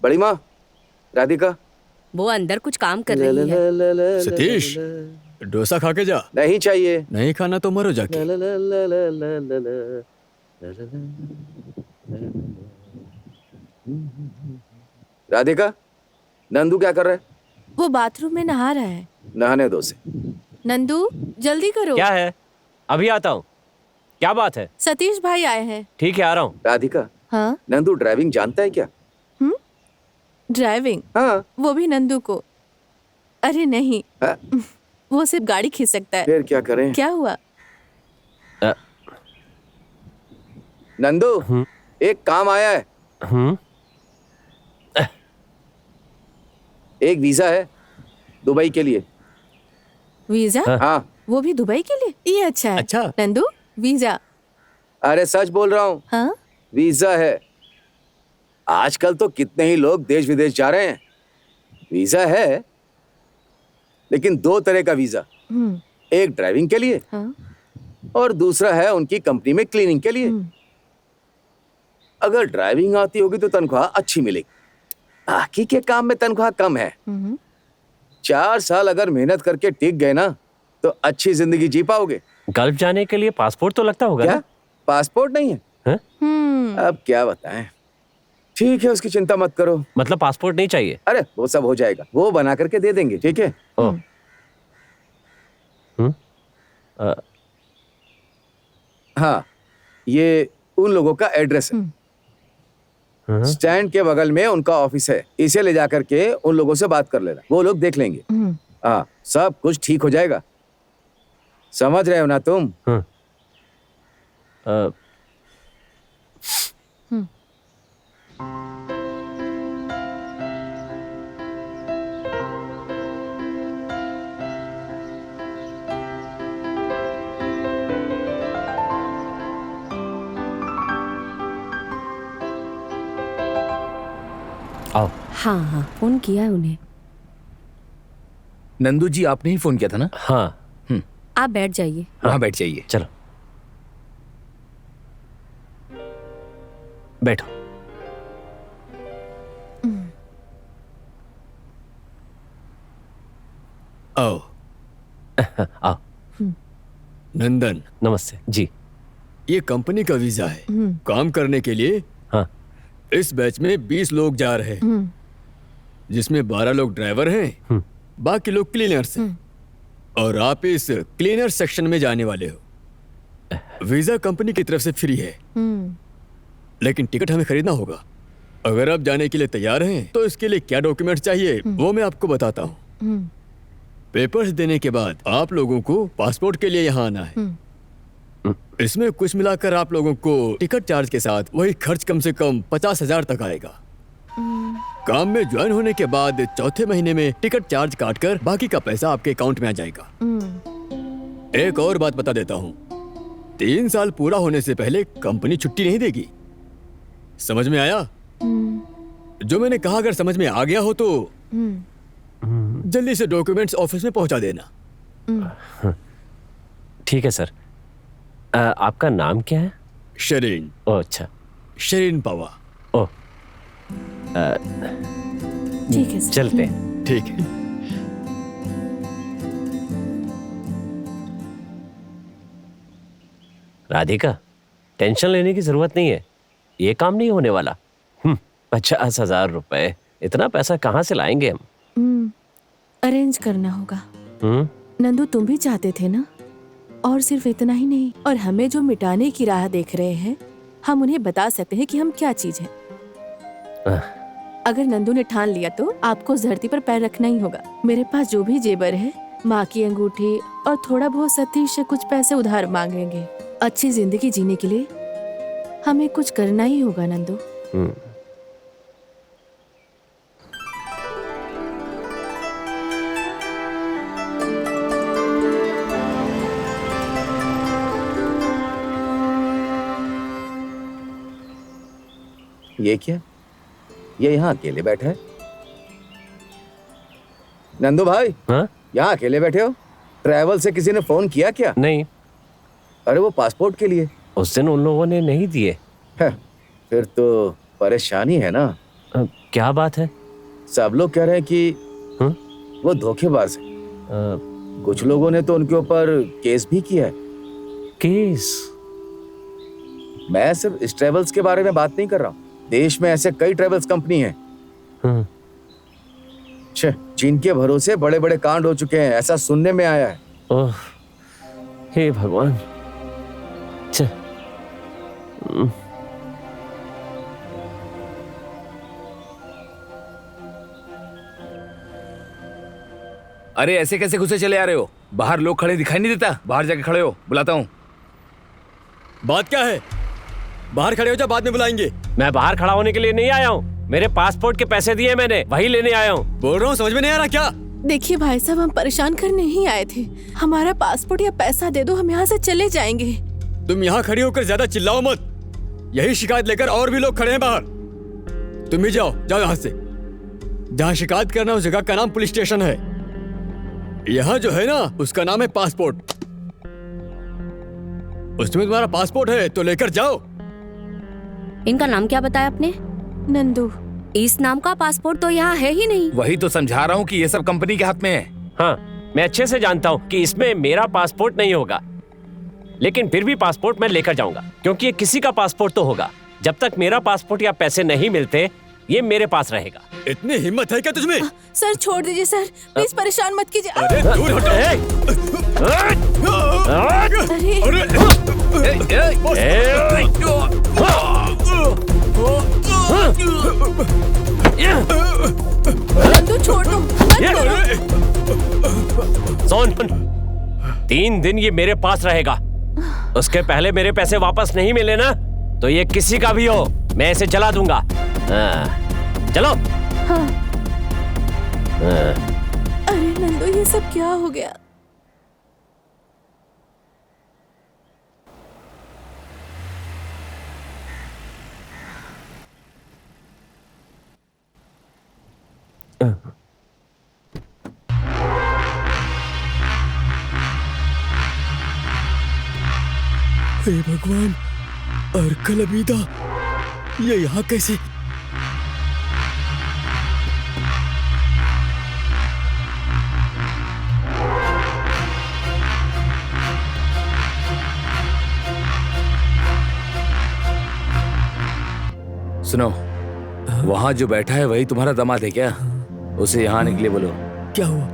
बड़ी माँ, राधिका। वो अंदर कुछ काम कर रही है। सतीश, डोसा खा के जा। नहीं चाहिए। नहीं खाना तो मरो जाके। राधिका, नंदू क्या कर रहा है? वो बाथरूम में नहा रहा है। नहाने दो उसे। नंदू जल्दी करो। क्या है? अभी आता हूँ। क्या बात है? सतीश भाई आए हैं। ठीक है, आ रहा हूँ। राधिका, हाँ? नंदू ड्राइविंग जानता है क्या? ड्राइविंग? हाँ। वो भी नंदू को? अरे नहीं, हाँ? वो सिर्फ गाड़ी खींच सकता है। फिर क्या करें? क्या हुआ? नंदू, एक काम आया है। एक वीजा है दुबई के लिए। वीजा? हाँ। वो भी दुबई के लिए? ये अच्छा है। अच्छा। नंदू, वीजा? अरे सच बोल रहा हूँ। हाँ? वीजा है। आजकल तो कितने ही लोग देश विदेश जा रहे हैं। वीजा है, लेकिन 2 तरह का वीजा। एक ड्राइविंग के लिए, हाँ? और दूसरा है उनकी कंपनी में क्लीनिंग के लिए। अगर ड्राइविंग आती होगी तो तनख्वाह अच्छी मिलेगी। बाकी के काम में तनख्वाह कम है। 4 साल अगर मेहनत करके टिक गए ना तो अच्छी जिंदगी जी पाओगे। गल्फ जाने के लिए पासपोर्ट तो लगता होगा क्या? ना? पासपोर्ट नहीं है? अब क्या बताएं। ठीक है, उसकी चिंता मत करो। मतलब पासपोर्ट नहीं चाहिए? अरे वो सब हो जाएगा, वो बना करके दे देंगे। ठीक है। हाँ, ये उन लोगों का एड्रेस है। स्टैंड के बगल में उनका ऑफिस है। इसे ले जाकर के उन लोगों से बात कर लेना, वो लोग देख लेंगे। हाँ, सब कुछ ठीक हो जाएगा। समझ रहे हो ना तुम? आओ। हाँ हाँ, फोन किया है उन्हें। नंदू जी, आपने ही फोन किया था ना? हाँ। आप बैठ जाइए। हाँ, बैठ जाइए। चलो बैठो। आओ। आओ। नंदन, नमस्ते जी। ये कंपनी का वीजा है काम करने के लिए। हाँ। इस बैच में 20 लोग जा रहे हैं, जिसमें 12 लोग ड्राइवर हैं, बाकी लोग क्लीनर्स हैं। और आप इस क्लीनर सेक्शन में जाने वाले हो। वीजा कंपनी की तरफ से फ्री है, लेकिन टिकट हमें खरीदना होगा। अगर आप जाने के लिए तैयार हैं तो इसके लिए क्या डॉक्यूमेंट चाहिए वो मैं आपको बताता हूँ। पेपर्स देने के बाद आप लोगों को पासपोर्ट के लिए यहाँ आना है। इसमें कुछ मिलाकर आप लोगों को टिकट चार्ज के साथ वही खर्च कम से कम 50,000 तक आएगा। काम में ज्वाइन होने के बाद चौथे महीने में टिकट चार्ज काटकर बाकी का पैसा आपके अकाउंट में आ जाएगा। एक और बात बता देता हूँ, 3 साल पूरा होने से पहले कंपनी छुट्टी नहीं देगी। समझ में आया? जो मैंने कहा अगर समझ में आ गया हो तो जल्दी से डॉक्यूमेंट्स ऑफिस में पहुंचा देना। ठीक है सर। आपका नाम क्या है? शरीन। ओह अच्छा, शरीन पावा। ओह ठीक है सर। चलते हैं। ठीक है। राधिका, टेंशन लेने की जरूरत नहीं है। ये काम नहीं होने वाला। 50,000 रुपए, इतना पैसा कहाँ से लाएंगे हम? अरेंज करना होगा। नंदू, तुम भी चाहते थे ना? और सिर्फ इतना ही नहीं, और हमें जो मिटाने की राह देख रहे हैं, हम उन्हें बता सकते हैं कि हम क्या चीज हैं। अगर नंदू ने ठान लिया तो आपको इस धरती पर पैर रखना ही होगा। मेरे पास जो भी जेबर है, माँ की अंगूठी और थोड़ा बहुत सतीश से कुछ पैसे उधार मांगेंगे। अच्छी जिंदगी जीने के लिए हमें कुछ करना ही होगा नंदू। ये क्या? ये यहाँ अकेले बैठा है? नंदू भाई, हाँ? यहाँ अकेले बैठे हो? ट्रैवल से किसी ने फोन किया क्या? नहीं। अरे वो पासपोर्ट के लिए। उस दिन उन लोगों ने नहीं दिए। फिर तो परेशानी है ना। क्या बात है? सब लोग कह रहे हैं कि वो धोखेबाज है। कुछ लोगों ने तो उनके ऊपर केस भी किया है। केस? मैं सिर्फ इस ट्रेवल्स के बारे में बात नहीं कर रहा हूँ। देश में ऐसे कई ट्रेवल्स कंपनी हैं। छे, जिनके भरोसे बड़े बड़े कांड हो चुके हैं, ऐसा सुनने में आया है। ओह, हे भगवान। छे। अरे ऐसे कैसे घुसे चले आ रहे हो? बाहर लोग खड़े दिखाई नहीं देता? बाहर जाके खड़े हो, बुलाता हूँ। बात क्या है? बाहर खड़े हो जा, बाद में बुलाएंगे। मैं बाहर खड़ा होने के लिए नहीं आया हूँ। मेरे पासपोर्ट के पैसे दिए मैंने, वही लेने आया हूँ। बोल रहा हूँ, समझ में नहीं आ रहा क्या? देखिए भाई साहब, हम परेशान करने ही आए थे। हमारा पासपोर्ट या पैसा दे दो, हम यहाँ से चले जाएंगे। तुम यहाँ खड़ी होकर ज्यादा चिल्लाओ मत। यही शिकायत लेकर और भी लोग खड़े हैं बाहर। तुम भी जाओ यहाँ से। जहाँ शिकायत करना उस जगह का नाम पुलिस स्टेशन है। यहाँ जो है ना, उसका नाम है पासपोर्ट। उसमें तुम्हारा पासपोर्ट है तो लेकर जाओ। इनका नाम क्या बताया आपने? नंदू। इस नाम का पासपोर्ट तो यहाँ है ही नहीं। वही तो समझा रहा हूँ कि ये सब कंपनी के हाथ में है। हाँ, मैं अच्छे से जानता हूँ कि इसमें मेरा पासपोर्ट नहीं होगा, लेकिन फिर भी पासपोर्ट मैं लेकर जाऊंगा, क्योंकि ये किसी का पासपोर्ट तो होगा। जब तक मेरा पासपोर्ट या पैसे नहीं मिलते, ये मेरे पास रहेगा। इतनी हिम्मत है क्या तुझमें? सर छोड़ दीजिए सर, प्लीज परेशान मत कीजिए। अरे दूर हटो। नंदू छोड़ दो, मत करो। सोन, 3 दिन ये मेरे पास रहेगा। उसके पहले मेरे पैसे वापस नहीं मिले ना, तो ये किसी का भी हो, मैं इसे जला दूंगा। चलो। हाँ। अरे नंदू, ये सब क्या हो गया? हे भगवान, अर्कल अबीदा, ये यहाँ कैसे? सुनो, वहाँ जो बैठा है वही तुम्हारा दामाद है क्या? उसे यहाँ आने के लिए बोलो। क्या हुआ?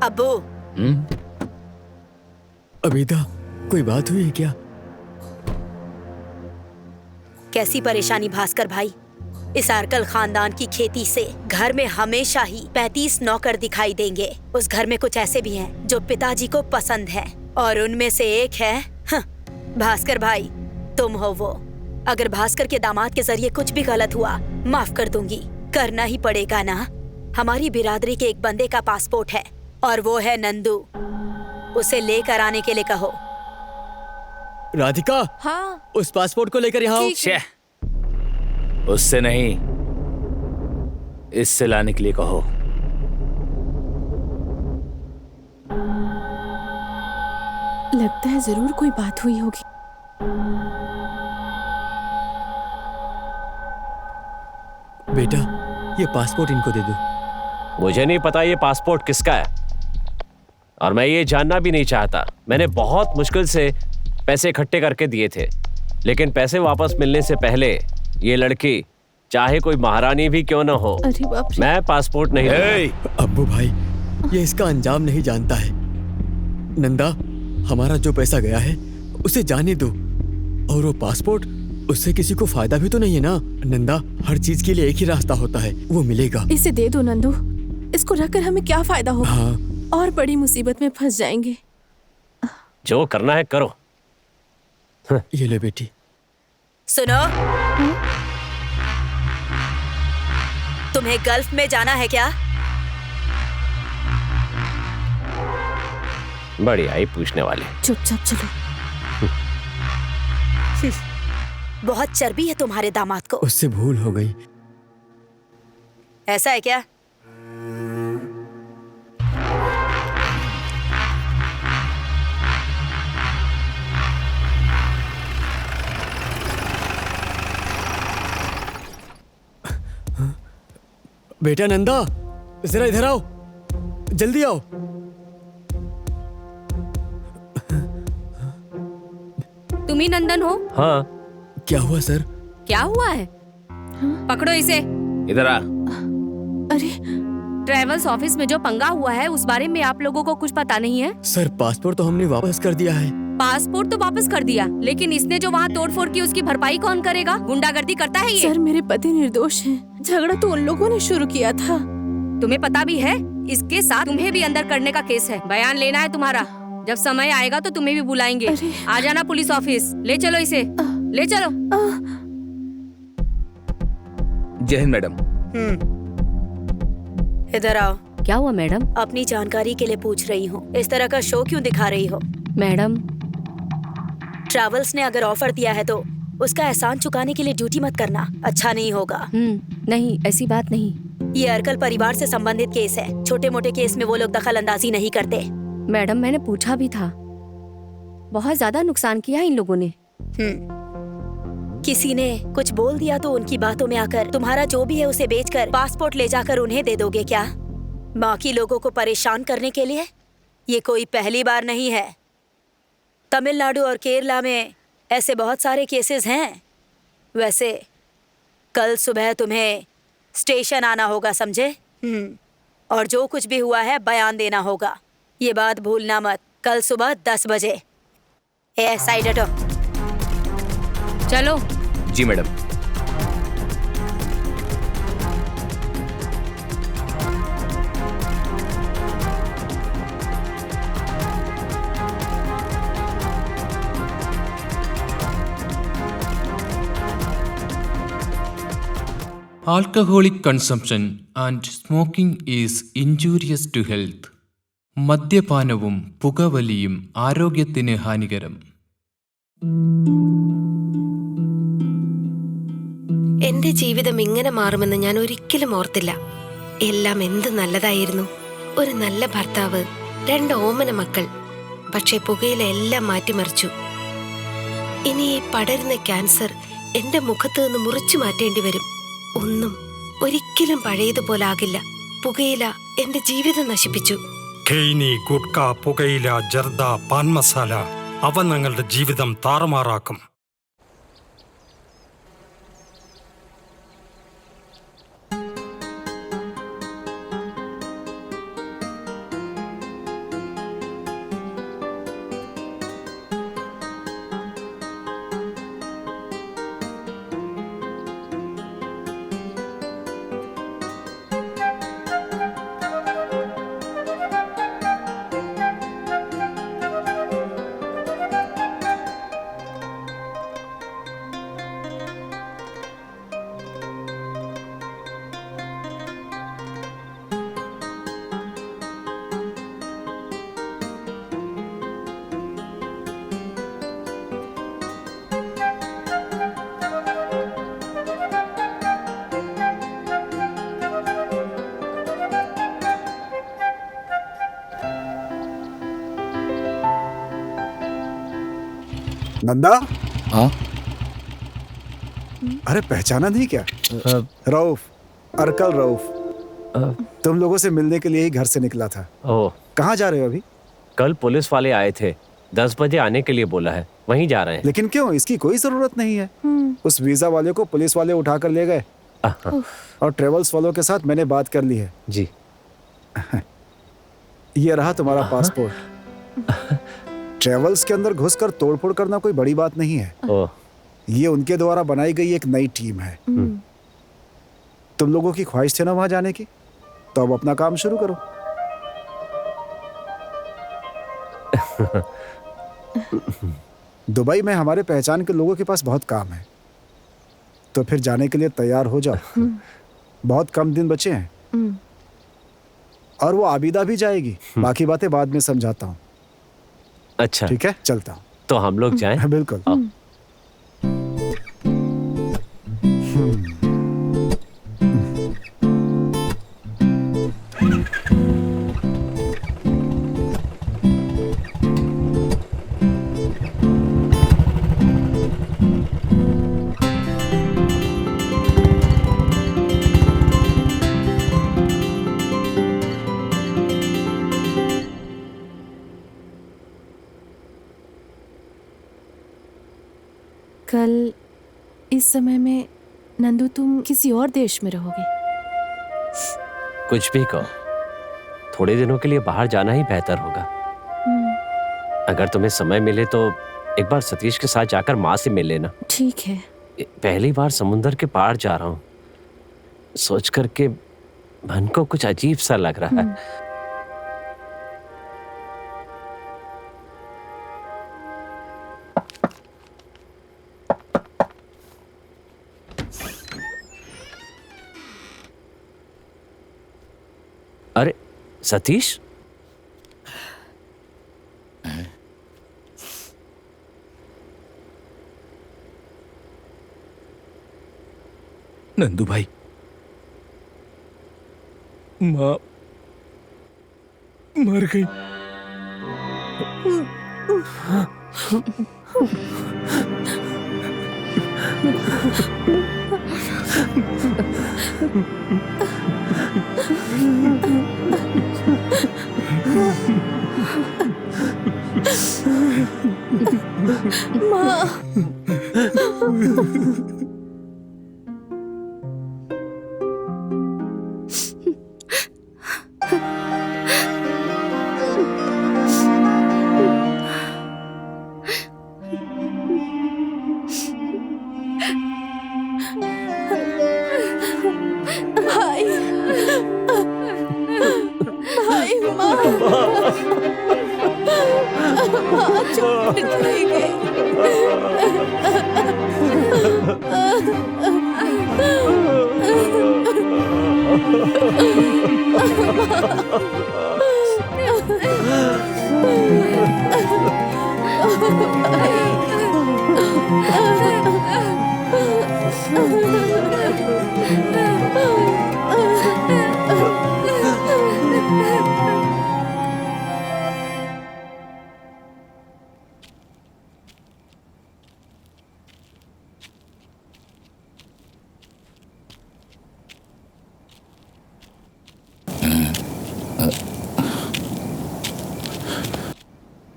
अब्बू। अबीदा, कोई बात हुई है क्या? कैसी परेशानी भास्कर भाई। इस अर्कल खानदान की खेती से घर में हमेशा ही 35 नौकर दिखाई देंगे। उस घर में कुछ ऐसे भी हैं जो पिताजी को पसंद हैं, और उनमें से एक है भास्कर भाई, तुम हो वो। अगर भास्कर के दामाद के जरिए कुछ भी गलत हुआ, माफ कर दूंगी। करना ही पड़ेगा ना। हमारी बिरादरी के एक बंदे का पासपोर्ट है, और वो है नंदू। उसे लेकर आने के लिए कहो। राधिका। हाँ। उस पासपोर्ट को लेकर यहाँ आओ। उससे नहीं, इससे लाने के लिए कहो। लगता है जरूर कोई बात हुई होगी। बेटा, ये पासपोर्ट इनको दे दो। मुझे नहीं पता ये पासपोर्ट किसका है, और मैं ये जानना भी नहीं चाहता। मैंने बहुत मुश्किल से पैसे इकट्ठे करके दिए थे, लेकिन पैसे वापस मिलने से पहले ये लड़की, चाहे कोई महारानी भी क्यों ना हो, अरे बाप रे। मैं पासपोर्ट नहीं दूंगा। अब्बू भाई, ये इसका अंजाम नहीं जानता है। नंदा, हमारा जो पैसा गया है उसे जाने दो, और वो पासपोर्ट, उससे किसी को फायदा भी तो नहीं है ना। नंदा, हर चीज के लिए एक ही रास्ता होता है, वो मिलेगा। इसे दे दो नंदू, इसको रखकर हमें क्या फायदा होगा? हाँ। और बड़ी मुसीबत में फंस जाएंगे। जो करना है करो। ये ले बेटी। सुनो, तुम्हें गल्फ में जाना है क्या? बढ़िया ही पूछने वाले। चुपचाप चलो। बहुत चर्बी है तुम्हारे दामाद को। उससे भूल हो गई। ऐसा है क्या? बेटा नंदा, जरा इधर आओ, जल्दी आओ। तुम ही नंदन हो? हाँ। क्या हुआ सर? क्या हुआ है? पकड़ो इसे। इधर आ। अरे ट्रेवल्स ऑफिस में जो पंगा हुआ है उस बारे में आप लोगों को कुछ पता नहीं है? सर पासपोर्ट तो हमने वापस कर दिया है। पासपोर्ट तो वापस कर दिया, लेकिन इसने जो वहाँ तोड़फोड़ की उसकी भरपाई कौन करेगा? गुंडागर्दी करता है ये। सर मेरे पति निर्दोष हैं। झगड़ा तो उन लोगों ने शुरू किया था। तुम्हें पता भी है इसके साथ तुम्हें भी अंदर करने का केस है। बयान लेना है तुम्हारा। जब समय आएगा तो तुम्हें भी बुलाएंगे। आ जाना पुलिस ऑफिस। ले चलो इसे, ले चलो। जय हिंद मैडम। इधर आओ। क्या हुआ मैडम? अपनी जानकारी के लिए पूछ रही हूँ, इस तरह का शो क्यों दिखा रही हो? मैडम, ट्रैवल्स ने अगर ऑफर दिया है तो उसका एहसान चुकाने के लिए ड्यूटी मत करना, अच्छा नहीं होगा। नहीं, ऐसी बात नहीं। ये अर्कल परिवार से संबंधित केस है। छोटे मोटे केस में वो लोग दखल अंदाजी नहीं करते। मैडम मैंने पूछा भी था, बहुत ज्यादा नुकसान किया इन लोगों ने। किसी ने कुछ बोल दिया तो उनकी बातों में आकर तुम्हारा जो भी है उसे बेचकर पासपोर्ट ले जाकर उन्हें दे दोगे क्या? बाकी लोगों को परेशान करने के लिए? ये कोई पहली बार नहीं है। तमिलनाडु और केरला में ऐसे बहुत सारे केसेस हैं। वैसे कल सुबह तुम्हें स्टेशन आना होगा, समझे? और जो कुछ भी हुआ है बयान देना होगा। ये बात भूलना मत। कल सुबह 10 बजे। साइड हटो। चलो। जी madam. Alcoholic consumption and smoking is injurious to health. മദ്യപാനവും പുകവലിയും ആരോഗ്യത്തിന് ഹാനികരം. എന്റെ ജീവിതം ഇങ്ങനെ മാറുമെന്ന് ഞാൻ ഒരിക്കലും ഓർത്തില്ല. എല്ലാം എന്ത് നല്ലതായിരുന്നു. ഒരു നല്ല ഭർത്താവ്, 2 ഓമന മക്കൾ. പക്ഷേ പുകയില എല്ലാം മാറ്റിമറിച്ചു. ഇനി ഈ പടരുന്ന ക്യാൻസർ എന്റെ മുഖത്ത് നിന്ന് മുറിച്ചു മാറ്റേണ്ടി വരും. ഒന്നും ഒരിക്കലും പഴയതുപോലാകില്ല. പുകയില എന്റെ ജീവിതം നശിപ്പിച്ചു. ഖെയ്നി, ഗുഡ്ക, പുകയില, ജർദ, പാൻ മസാല അവ ഞങ്ങളുടെ ജീവിതം താറുമാറാക്കും. नंदा? हाँ? अरे पहचाना नहीं क्या? रऊफ, अर्कल रऊफ। तुम लोगों से मिलने के लिए ही घर से निकला था। ओह, कहाँ जा रहे हो अभी? कल पुलिस वाले आए थे, 10 बजे आने के लिए बोला है, वहीं जा रहे हैं। लेकिन क्यों? इसकी कोई जरूरत नहीं है। उस वीजा वाले को पुलिस वाले उठा कर ले गए और ट्रेवल्स वालों के साथ मैंने बात कर ली है। जी। ये रहा तुम्हारा पासपोर्ट। ट्रेवल्स के अंदर घुसकर तोड़फोड़ करना कोई बड़ी बात नहीं है। ये उनके द्वारा बनाई गई एक नई टीम है। तुम लोगों की ख्वाहिश थी ना वहां जाने की, तो अब अपना काम शुरू करो। दुबई में हमारे पहचान के लोगों के पास बहुत काम है, तो फिर जाने के लिए तैयार हो जाओ। बहुत कम दिन बचे हैं और वो आबिदा भी जाएगी। बाकी बातें बाद में समझाता हूँ। अच्छा ठीक है, चलता हूँ। तो हम लोग जाएं? बिल्कुल। कल इस समय में नंदू तुम किसी और देश में रहोगे? कुछ भी कहो, थोड़े दिनों के लिए बाहर जाना ही बेहतर होगा। अगर तुम्हें समय मिले तो एक बार सतीश के साथ जाकर माँ से मिल लेना। ठीक है। पहली बार समुंदर के पार जा रहा हूँ, सोच करके मन को कुछ अजीब सा लग रहा है। अरे सतीश, नंदू भाई, माँ मर गई।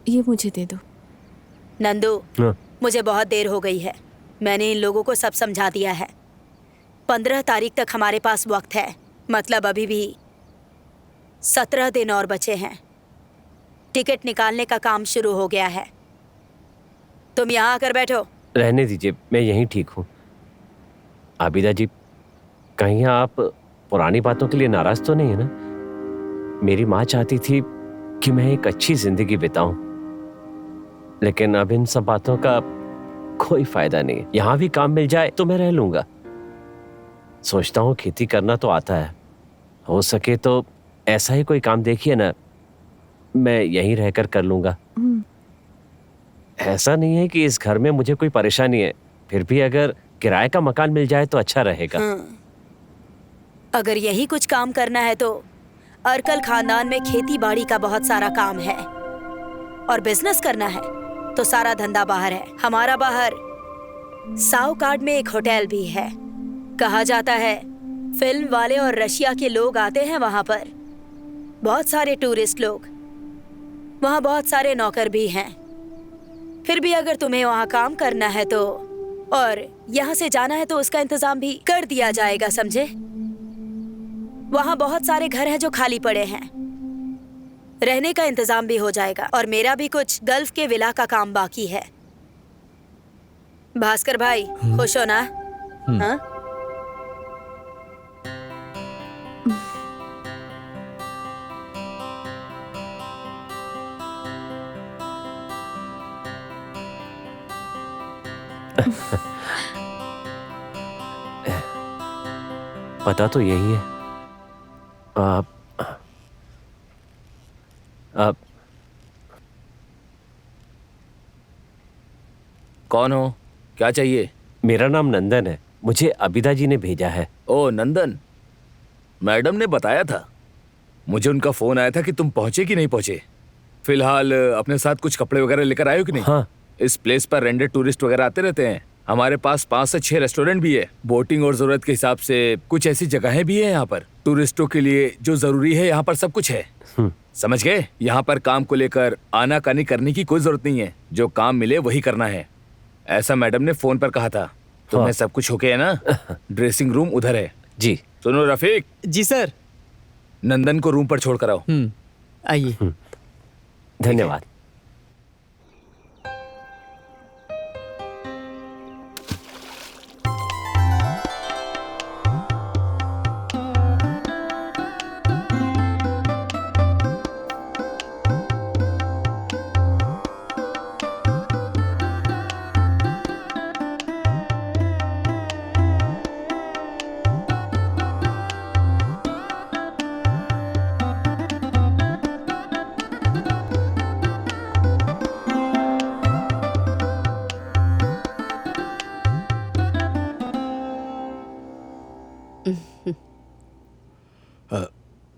ये मुझे दे दो। नंदू, मुझे बहुत देर हो गई है। मैंने इन लोगों को सब समझा दिया है। 15 तारीख तक हमारे पास वक्त है, मतलब अभी भी 17 दिन और बचे हैं। टिकट निकालने का काम शुरू हो गया है। तुम यहाँ आकर बैठो। रहने दीजिए, मैं यहीं ठीक हूँ। आबिदा जी, कहीं आप पुरानी बातों के लिए नाराज तो नहीं है ना? मेरी माँ चाहती थी कि मैं एक अच्छी जिंदगी बिताऊं, लेकिन अब इन सब बातों का कोई फायदा नहीं। यहां भी काम मिल जाए तो मैं रह लूंगा। सोचता हूँ खेती करना तो आता है, हो सके तो ऐसा ही कोई काम देखिए ना, मैं यहीं रहकर कर लूंगा। ऐसा नहीं है कि इस घर में मुझे कोई परेशानी है, फिर भी अगर किराए का मकान मिल जाए तो अच्छा रहेगा। अगर यही कुछ काम करना है तो अर्कल खानदान में खेती बाड़ी का बहुत सारा काम है, और बिजनेस करना है तो सारा धंधा बाहर है। हमारा बाहर साउकार्ड में एक होटल भी है। कहा जाता है फिल्म वाले और रशिया के लोग आते हैं वहां पर, बहुत सारे टूरिस्ट लोग। वहां बहुत सारे नौकर भी हैं। फिर भी अगर तुम्हें वहां काम करना है तो, और यहाँ से जाना है तो उसका इंतजाम भी कर दिया जाएगा, समझे? वहां बहुत सारे घर हैं जो खाली पड़े हैं, रहने का इंतजाम भी हो जाएगा। और मेरा भी कुछ गल्फ के विला का काम बाकी है। भास्कर भाई, खुश हो ना? हाँ? पता तो यही है। आप कौन हो? क्या चाहिए? मेरा नाम नंदन है, मुझे अबिदा जी ने भेजा है। ओ नंदन, मैडम ने बताया था। मुझे उनका फोन आया था कि तुम पहुंचे कि नहीं पहुंचे। फिलहाल अपने साथ कुछ कपड़े वगैरह लेकर आए हो कि नहीं? हाँ। इस प्लेस पर रेंडेड टूरिस्ट वगैरह आते रहते हैं। हमारे पास 5 से 6 रेस्टोरेंट भी है। बोटिंग और जरूरत के हिसाब से कुछ ऐसी जगहें भी है यहाँ पर। टूरिस्टों के लिए जो जरूरी है यहाँ पर सब कुछ है। समझ गए? यहाँ पर काम को लेकर आनाकानी करने की कोई जरूरत नहीं है। जो काम मिले वही करना है, ऐसा मैडम ने फोन पर कहा था। तुम्हें सब कुछ ओके है ना? ड्रेसिंग रूम उधर है। जी। सुनो रफीक। जी सर। नंदन को रूम पर छोड़ कर आओ। आइए। धन्यवाद।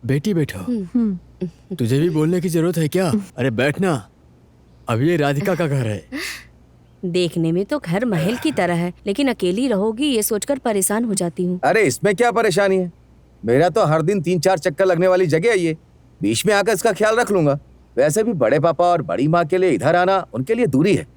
बेटी बैठो। तुझे भी बोलने की जरूरत है क्या? अरे बैठना। अब ये राधिका का घर है। देखने में तो घर महल की तरह है, लेकिन अकेली रहोगी ये सोचकर परेशान हो जाती हूँ। अरे इसमें क्या परेशानी है? मेरा तो हर दिन 3-4 चक्कर लगने वाली जगह है ये। बीच में आकर इसका ख्याल रख लूंगा। वैसे भी बड़े पापा और बड़ी माँ के लिए इधर आना उनके लिए दूरी है।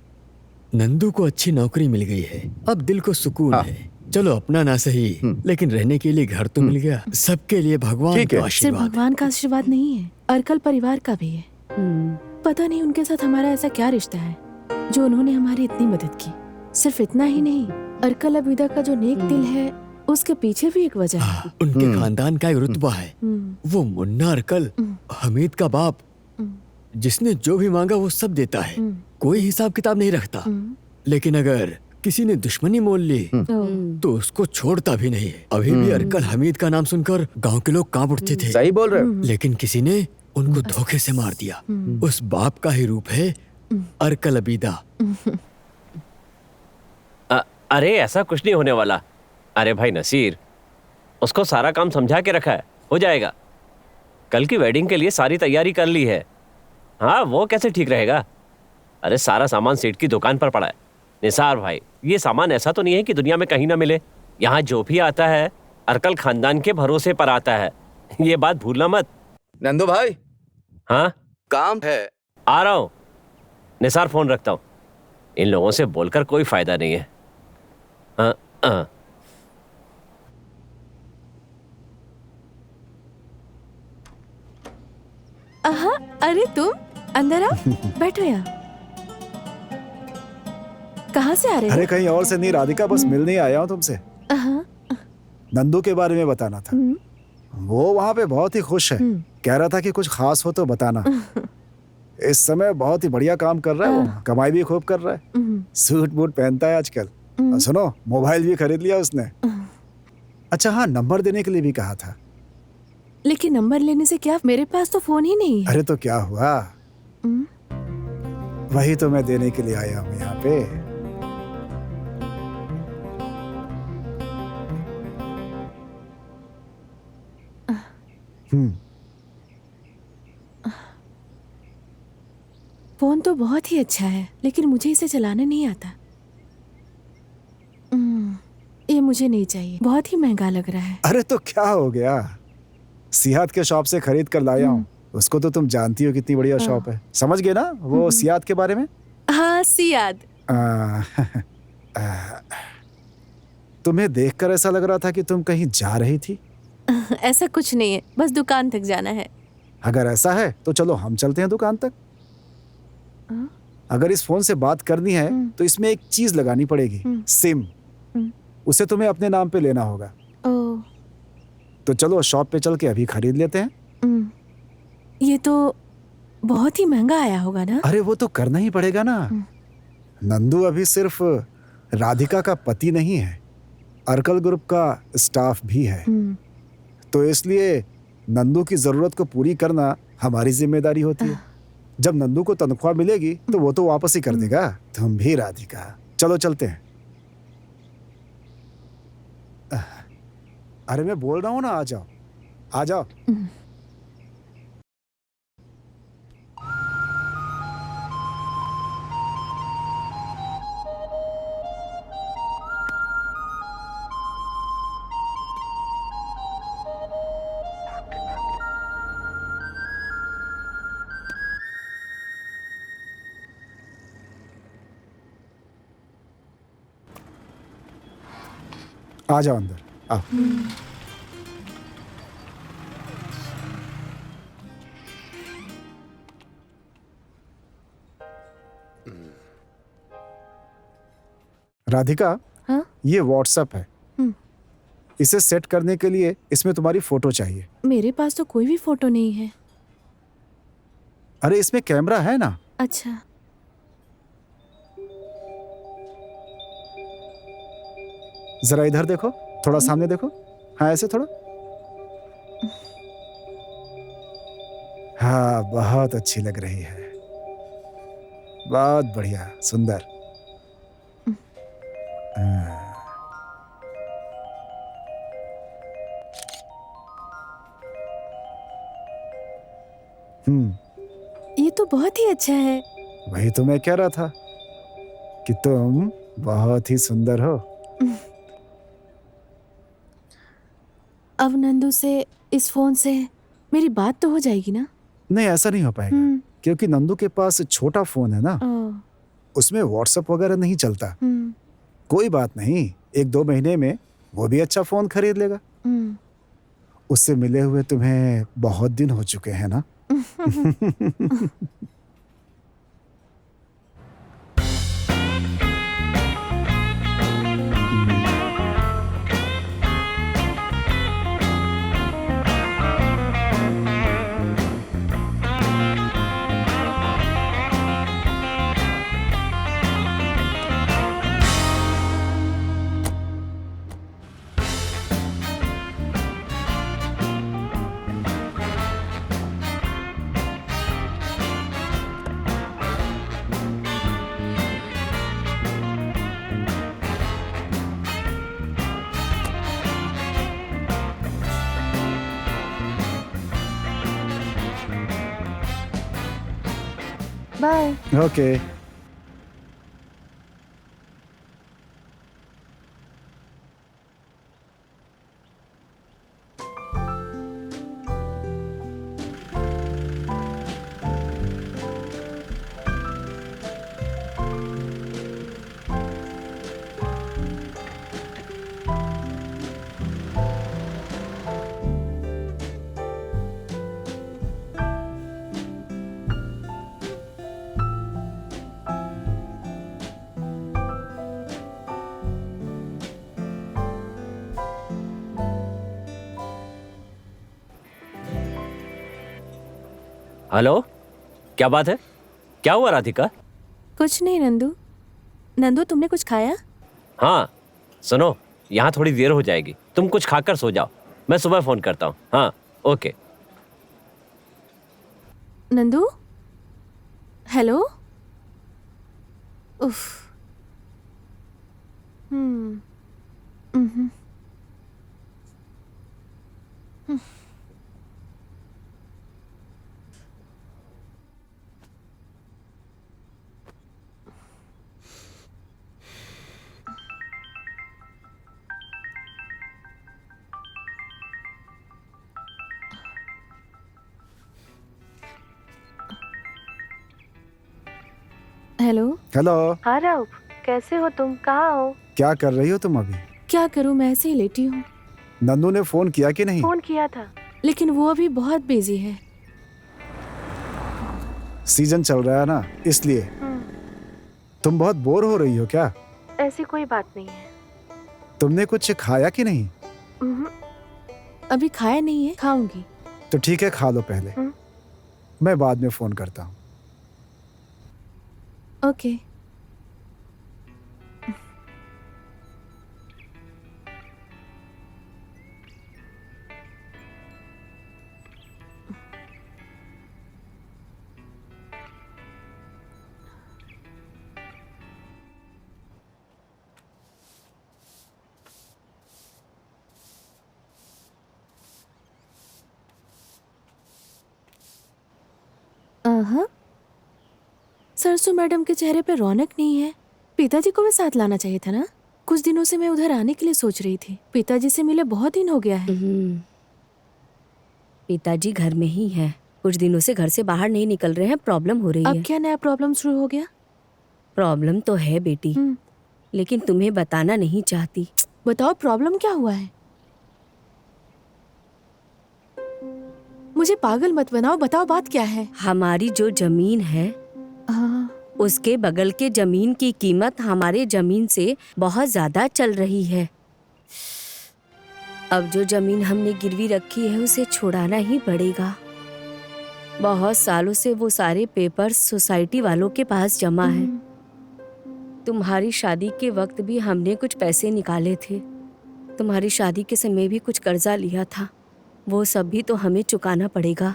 नंदू को अच्छी नौकरी मिल गई है, अब दिल को सुकून है। चलो अपना ना सही, लेकिन रहने के लिए घर तो मिल गया। सबके लिए भगवान का सिर्फ आशीर्वाद। भगवान का आशीर्वाद नहीं है, अर्कल परिवार का भी है। पता नहीं उनके साथ हमारा ऐसा क्या रिश्ता है जो उन्होंने हमारी इतनी मदद की। सिर्फ इतना ही नहीं, अर्कल अबीदा का जो नेक दिल है उसके पीछे भी एक वजह है। उनके खानदान का एक रुतबा है। वो मुन्ना अर्कल, हमीद का बाप, जिसने जो भी मांगा वो सब देता है। कोई हिसाब किताब नहीं रखता। लेकिन अगर किसी ने दुश्मनी मोल ली तो उसको छोड़ता भी नहीं है। अभी भी अर्कल हमीद का नाम सुनकर गांव के लोग कांप उठते थे। सही बोल रहे हो। लेकिन किसी ने उनको धोखे से मार दिया। उस बाप का ही रूप है अर्कल अबीदा। अरे ऐसा कुछ नहीं होने वाला। अरे भाई नसीर, उसको सारा काम समझा के रखा है, हो जाएगा। कल की वेडिंग के लिए सारी तैयारी कर ली है। हाँ, वो कैसे ठीक रहेगा? अरे सारा सामान सेठ की दुकान पर पड़ा है। निसार भाई, ये सामान ऐसा तो नहीं है कि दुनिया में कहीं ना मिले। यहाँ जो भी आता है अर्कल खानदान के भरोसे पर आता है, ये बात भूलना मत। नंदू भाई। हाँ काम है। आ रहा हूँ। निसार फोन रखता हूँ। इन लोगों से बोलकर कोई फायदा नहीं है। अरे तुम अंदर आओ, बैठो यहाँ। कहाँ से आ रहे हो? अरे कहीं और से नहीं राधिका, बस मिलने ही आया हूँ तुमसे। नंदू के बारे में बताना था। वो वहाँ पे बहुत ही खुश है। कह रहा था कि कुछ खास हो तो बताना। इस समय बहुत ही बढ़िया काम कर रहा है वो, कमाई भी खूब कर रहा है। सूट बूट पहनता है आजकल। और सुनो, मोबाइल भी खरीद लिया उसने। अच्छा हाँ, नंबर देने के लिए भी कहा था। लेकिन नंबर लेने से क्या, मेरे पास तो फोन ही नहीं है। अरे तो क्या हुआ, वही तो मैं देने के लिए आया हूँ यहाँ पे। फोन तो बहुत ही अच्छा है, लेकिन मुझे इसे चलाना नहीं आता। ये मुझे नहीं चाहिए, बहुत ही महंगा लग रहा है। अरे तो क्या हो गया, सियाद के शॉप से खरीद कर लाया हूँ। उसको तो तुम जानती हो कितनी बढ़िया शॉप है। समझ गए ना वो सियाद के बारे में? हाँ सियाद। तुम्हें देखकर ऐसा लग रहा था कि तुम कहीं जा रही थी। ऐसा कुछ नहीं है, बस दुकान तक जाना है। अगर ऐसा है तो चलो हम चलते हैं दुकान तक। अगर इस फोन से बात करनी है तो इसमें एक चीज लगानी पड़ेगी, सिम। उसे तुम्हें अपने नाम पे लेना होगा। तो चलो शॉप पे चल के अभी खरीद लेते हैं। ये तो बहुत ही महंगा आया होगा ना? अरे वो तो करना ही पड़ेगा ना। नंदू अभी सिर्फ राधिका का पति नहीं है, अर्कल ग्रुप का स्टाफ भी है। तो इसलिए नंदू की जरूरत को पूरी करना हमारी जिम्मेदारी होती है। जब नंदू को तनख्वाह मिलेगी तो वो तो वापस ही कर देगा। तुम भी राधिका, चलो चलते हैं। अरे मैं बोल रहा हूँ ना, आ जाओ आ जाओ। आ जाओ अंदर, आओ। राधिका, हाँ? ये व्हाट्सएप है। इसे सेट करने के लिए इसमें तुम्हारी फोटो चाहिए। मेरे पास तो कोई भी फोटो नहीं है। अरे इसमें कैमरा है ना। अच्छा, जरा इधर देखो, थोड़ा सामने देखो। हाँ ऐसे थोड़ा। हाँ बहुत अच्छी लग रही है, बहुत बढ़िया, सुंदर। हाँ। ये तो बहुत ही अच्छा है। वही तो मैं कह रहा था कि तुम बहुत ही सुंदर हो। अब नंदू से इस फोन से मेरी बात तो हो जाएगी ना? नहीं ऐसा नहीं हो पाएगा, क्योंकि नंदू के पास छोटा फोन है ना, उसमें व्हाट्सएप वगैरह नहीं चलता। कोई बात नहीं, 1-2 महीने में वो भी अच्छा फोन खरीद लेगा। उससे मिले हुए तुम्हें बहुत दिन हो चुके हैं ना। बाय। ओके। हेलो, क्या बात है? क्या हुआ राधिका? कुछ नहीं नंदू। नंदू तुमने कुछ खाया? हाँ सुनो, यहाँ थोड़ी देर हो जाएगी, तुम कुछ खाकर सो जाओ, मैं सुबह फोन करता हूँ। हाँ ओके। नंदू, हेलो। उफ। हम्म। हेलो। हेलो। हाँ राउफ, कैसे हो तुम? कहाँ हो? क्या कर रही हो तुम अभी? क्या करूँ, मैं ऐसे ही लेटी हूँ। नंदू ने फोन किया कि नहीं? फोन किया था, लेकिन वो अभी बहुत बिजी है। सीजन चल रहा है ना, इसलिए। तुम बहुत बोर हो रही हो क्या? ऐसी कोई बात नहीं है। तुमने कुछ खाया कि नहीं? अभी खाया नहीं है, खाऊंगी। तो ठीक है, खा लो पहले। मैं बाद में फोन करता हूँ। ओके। सरसू मैडम के चेहरे पे रौनक नहीं है। पिताजी को भी साथ लाना चाहिए था ना। कुछ दिनों से मैं उधर आने के लिए सोच रही थी। पिताजी से मिले बहुत दिन हो गया है। पिताजी घर में ही है, कुछ दिनों से घर से बाहर नहीं निकल रहे हैं, प्रॉब्लम हो रही है। अब क्या नया प्रॉब्लम शुरू हो गया? प्रॉब्लम तो है बेटी, लेकिन तुम्हें बताना नहीं चाहती। बताओ प्रॉब्लम क्या हुआ है? मुझे पागल मत बनाओ, बताओ बात क्या है? हमारी जो जमीन है उसके बगल के जमीन की कीमत हमारे जमीन से बहुत ज्यादा चल रही है। अब जो जमीन हमने गिरवी रखी है उसे छुड़ाना ही पड़ेगा। बहुत सालों से वो सारे पेपर्स सोसाइटी वालों के पास जमा है। तुम्हारी शादी के वक्त भी हमने कुछ पैसे निकाले थे। तुम्हारी शादी के समय भी कुछ कर्जा लिया था, वो सब भी तो हमें चुकाना पड़ेगा।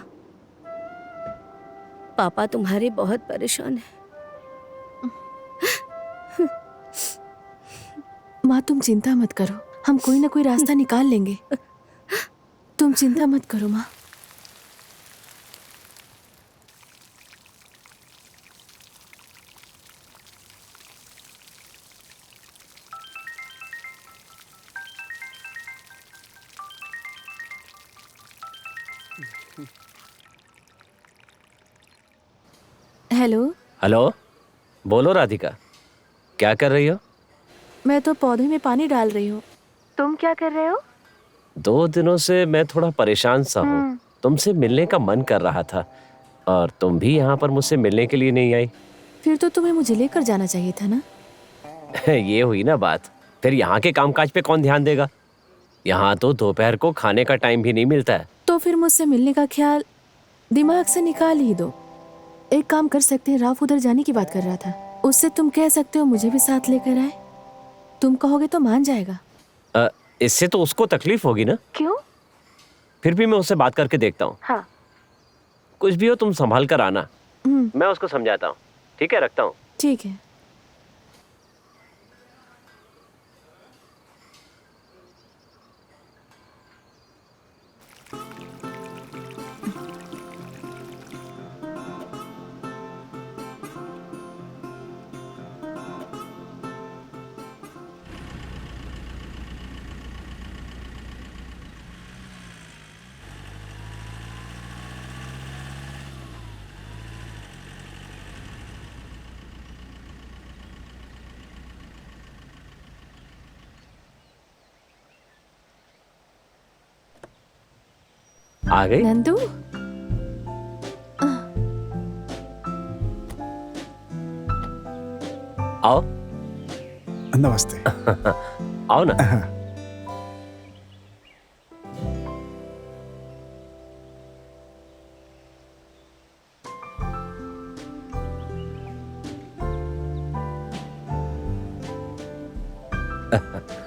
पापा तुम्हारे बहुत परेशान हैं। माँ तुम चिंता मत करो, हम कोई ना कोई रास्ता निकाल लेंगे। तुम चिंता मत करो माँ। हेलो। हेलो, बोलो राधिका, क्या कर रही हो? मैं तो पौधे में पानी डाल रही हूँ। तुम क्या कर रहे हो? 2 दिनों से मैं थोड़ा परेशान सा हूँ। तुमसे मिलने का मन कर रहा था और तुम भी यहाँ पर मुझसे मिलने के लिए नहीं आई। फिर तो तुम्हें मुझे लेकर जाना चाहिए था ना। ये हुई ना बात। फिर यहाँ के कामकाज पे कौन ध्यान देगा? यहाँ तो दोपहर को खाने का टाइम भी नहीं मिलता है। तो फिर मुझसे मिलने का ख्याल दिमाग से निकाल ही दो। एक काम कर सकते हैं, राव उधर जाने की बात कर रहा था, उससे तुम कह सकते हो मुझे भी साथ लेकर आए। तुम कहोगे तो मान जाएगा। इससे तो उसको तकलीफ होगी ना। क्यों? फिर भी मैं उससे बात करके देखता हूँ। हाँ। कुछ भी हो तुम संभाल कर आना, मैं उसको समझाता हूँ। ठीक है, रखता हूँ। ठीक है। आ गई नंदू। आओ। नमस्ते। आओ ना।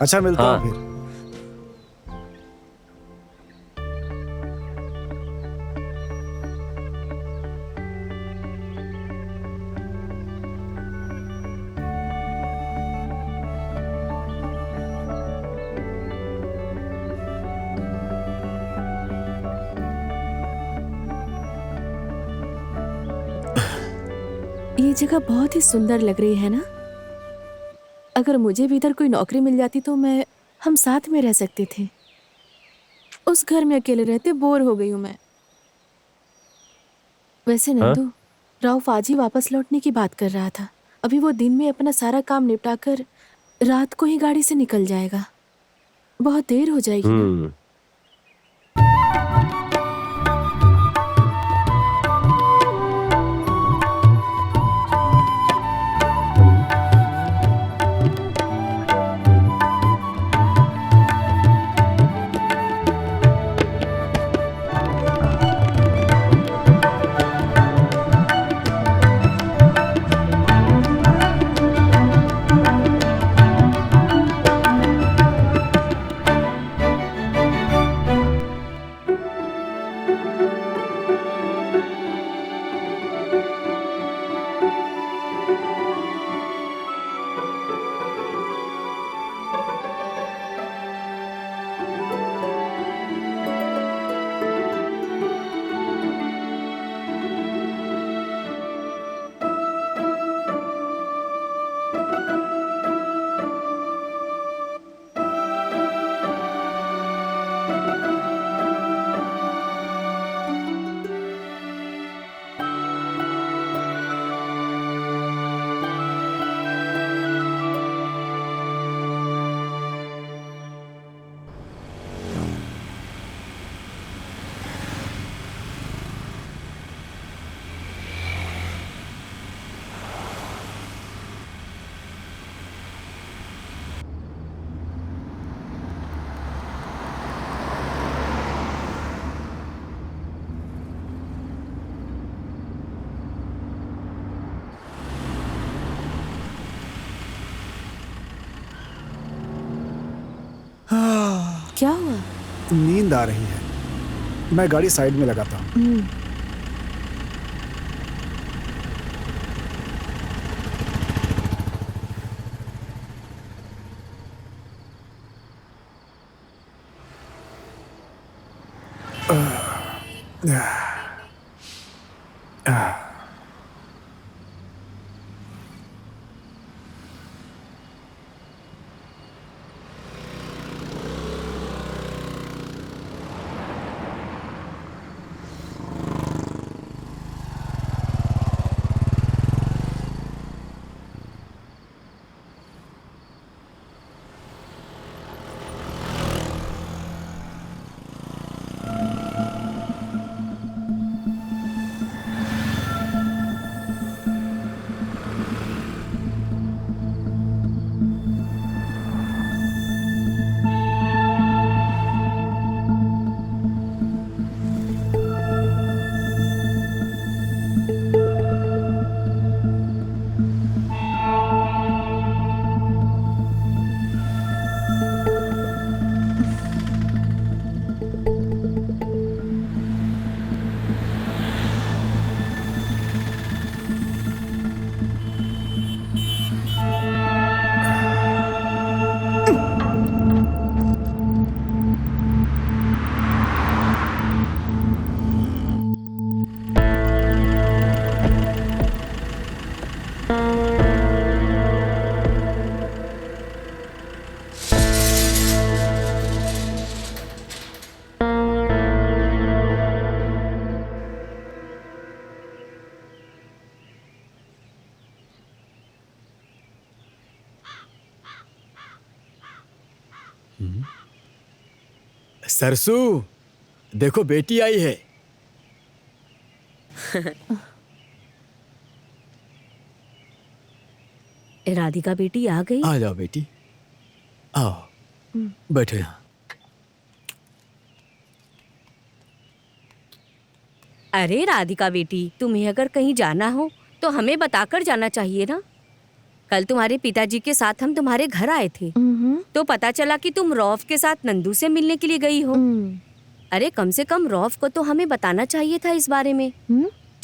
अच्छा, मिलता हूँ फिर। ये जगह बहुत ही सुंदर लग रही है ना। अगर मुझे भी इधर कोई नौकरी मिल जाती तो हम साथ में रह सकते थे। उस घर में अकेले रहते बोर हो गई हूँ मैं। वैसे नंदू, राउफ आज ही वापस लौटने की बात कर रहा था। अभी वो दिन में अपना सारा काम निपटाकर रात को ही गाड़ी से निकल जाएगा। बहुत देर हो जाएगी ना। नींद आ रही है, मैं गाड़ी साइड में लगाता हूँ। सरसू, देखो बेटी आई है। राधिका बेटी आ गई। आ जाओ बेटी, आओ बैठो यहाँ। अरे राधिका बेटी, तुम्हें अगर कहीं जाना हो तो हमें बताकर जाना चाहिए ना। कल तुम्हारे पिताजी के साथ हम तुम्हारे घर आए थे तो पता चला कि तुम रौफ के साथ नंदू से मिलने के लिए गई हो। अरे कम से कम रौफ को तो हमें बताना चाहिए था इस बारे में,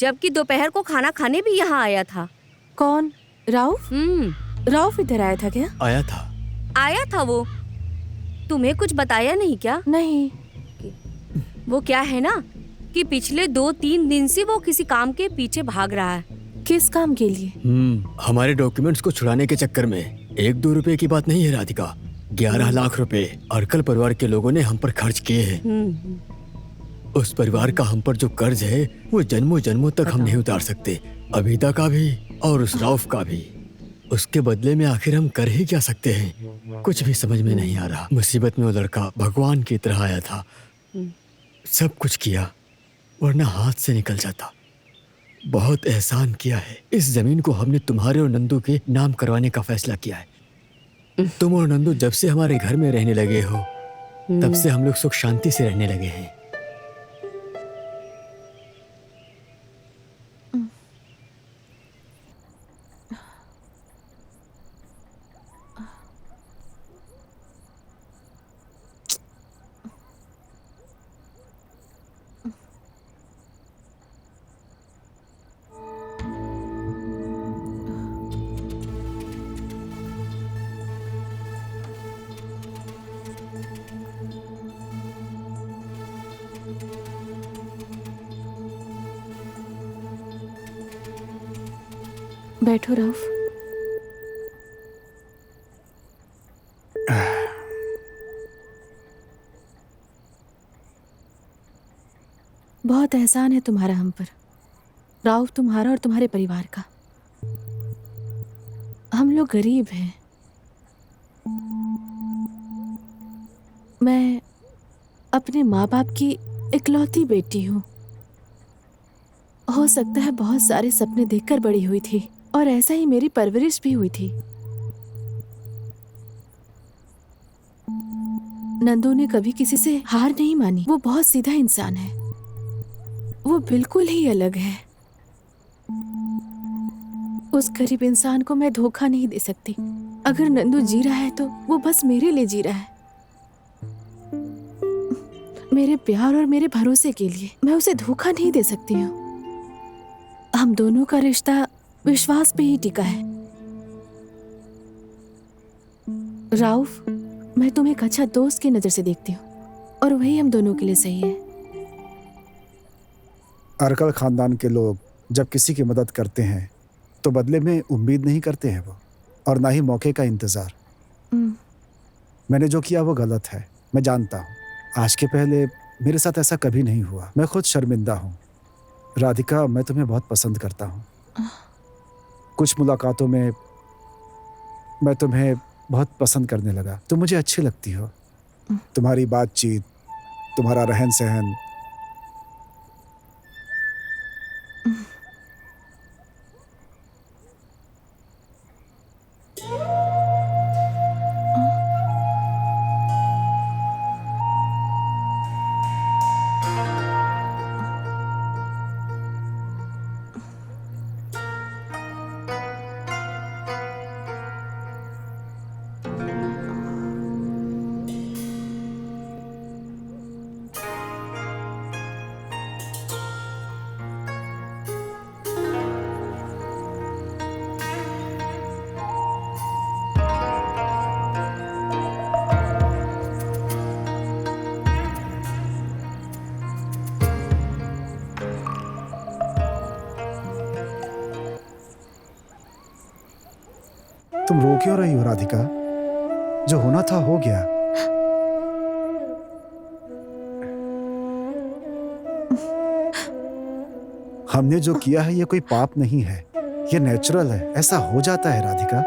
जबकि दोपहर को खाना खाने भी यहाँ आया था। कौन? राउफ? राउफ इधर आया था क्या? आया था वो। तुम्हें कुछ बताया नहीं क्या? नहीं। वो क्या है ना कि पिछले 2-3 दिन से वो किसी काम के पीछे भाग रहा है। किस काम के लिए? हमारे डॉक्यूमेंट्स को छुड़ाने के चक्कर में। 1-2 रुपए की बात नहीं है राधिका, 11 लाख रुपए अर्कल परिवार के लोगों ने हम पर खर्च किए हैं। उस परिवार का हम पर जो कर्ज है वो जन्मों जन्मों तक हम नहीं उतार सकते, अभिदा का भी और उस रौफ का भी। उसके बदले में आखिर हम कर ही क्या सकते हैं, कुछ भी समझ में नहीं आ रहा। मुसीबत में वो लड़का भगवान की तरह आया था, सब कुछ किया वरना हाथ से निकल जाता। बहुत एहसान किया है। इस जमीन को हमने तुम्हारे और नंदू के नाम करवाने का फैसला किया है। तुम और नंदू जब से हमारे घर में रहने लगे हो तब से हम लोग सुख शांति से रहने लगे हैं। बैठो राउफ। बहुत एहसान है तुम्हारा हम पर राउफ, तुम्हारा और तुम्हारे परिवार का। हम लोग गरीब हैं। मैं अपने माँ बाप की इकलौती बेटी हूँ। हो सकता है बहुत सारे सपने देखकर बड़ी हुई थी और ऐसा ही मेरी परवरिश भी हुई थी। नंदू ने कभी किसी से हार नहीं मानी। वो बहुत सीधा इंसान है, वो बिल्कुल ही अलग है। उस गरीब इंसान को मैं धोखा नहीं दे सकती। अगर नंदू जी रहा है तो वो बस मेरे लिए जी रहा है। मेरे प्यार और मेरे भरोसे के लिए मैं उसे धोखा नहीं दे सकती हूँ। हम दोनों का रिश्ता विश्वास पे ही टिका है। राउफ, मैं तुम्हें एक अच्छा दोस्त की नजर से देखती हूँ और वही हम दोनों के लिए सही है। अरकल खानदान के लोग जब किसी की मदद करते हैं तो बदले में उम्मीद नहीं करते हैं वो, और ना ही मौके का इंतजार। मैंने जो किया वो गलत है, मैं जानता हूँ। आज के पहले मेरे साथ ऐसा कभी नहीं हुआ। मैं खुद शर्मिंदा हूँ। राधिका, मैं तुम्हें बहुत पसंद करता हूँ। कुछ मुलाकातों में मैं तुम्हें बहुत पसंद करने लगा। तुम मुझे अच्छी लगती हो। तुम्हारी बातचीत, तुम्हारा रहन सहन, तुम रो क्यों रही हो राधिका? जो होना था हो गया। हमने जो किया है ये कोई पाप नहीं है, ये नेचुरल है, ऐसा हो जाता है राधिका।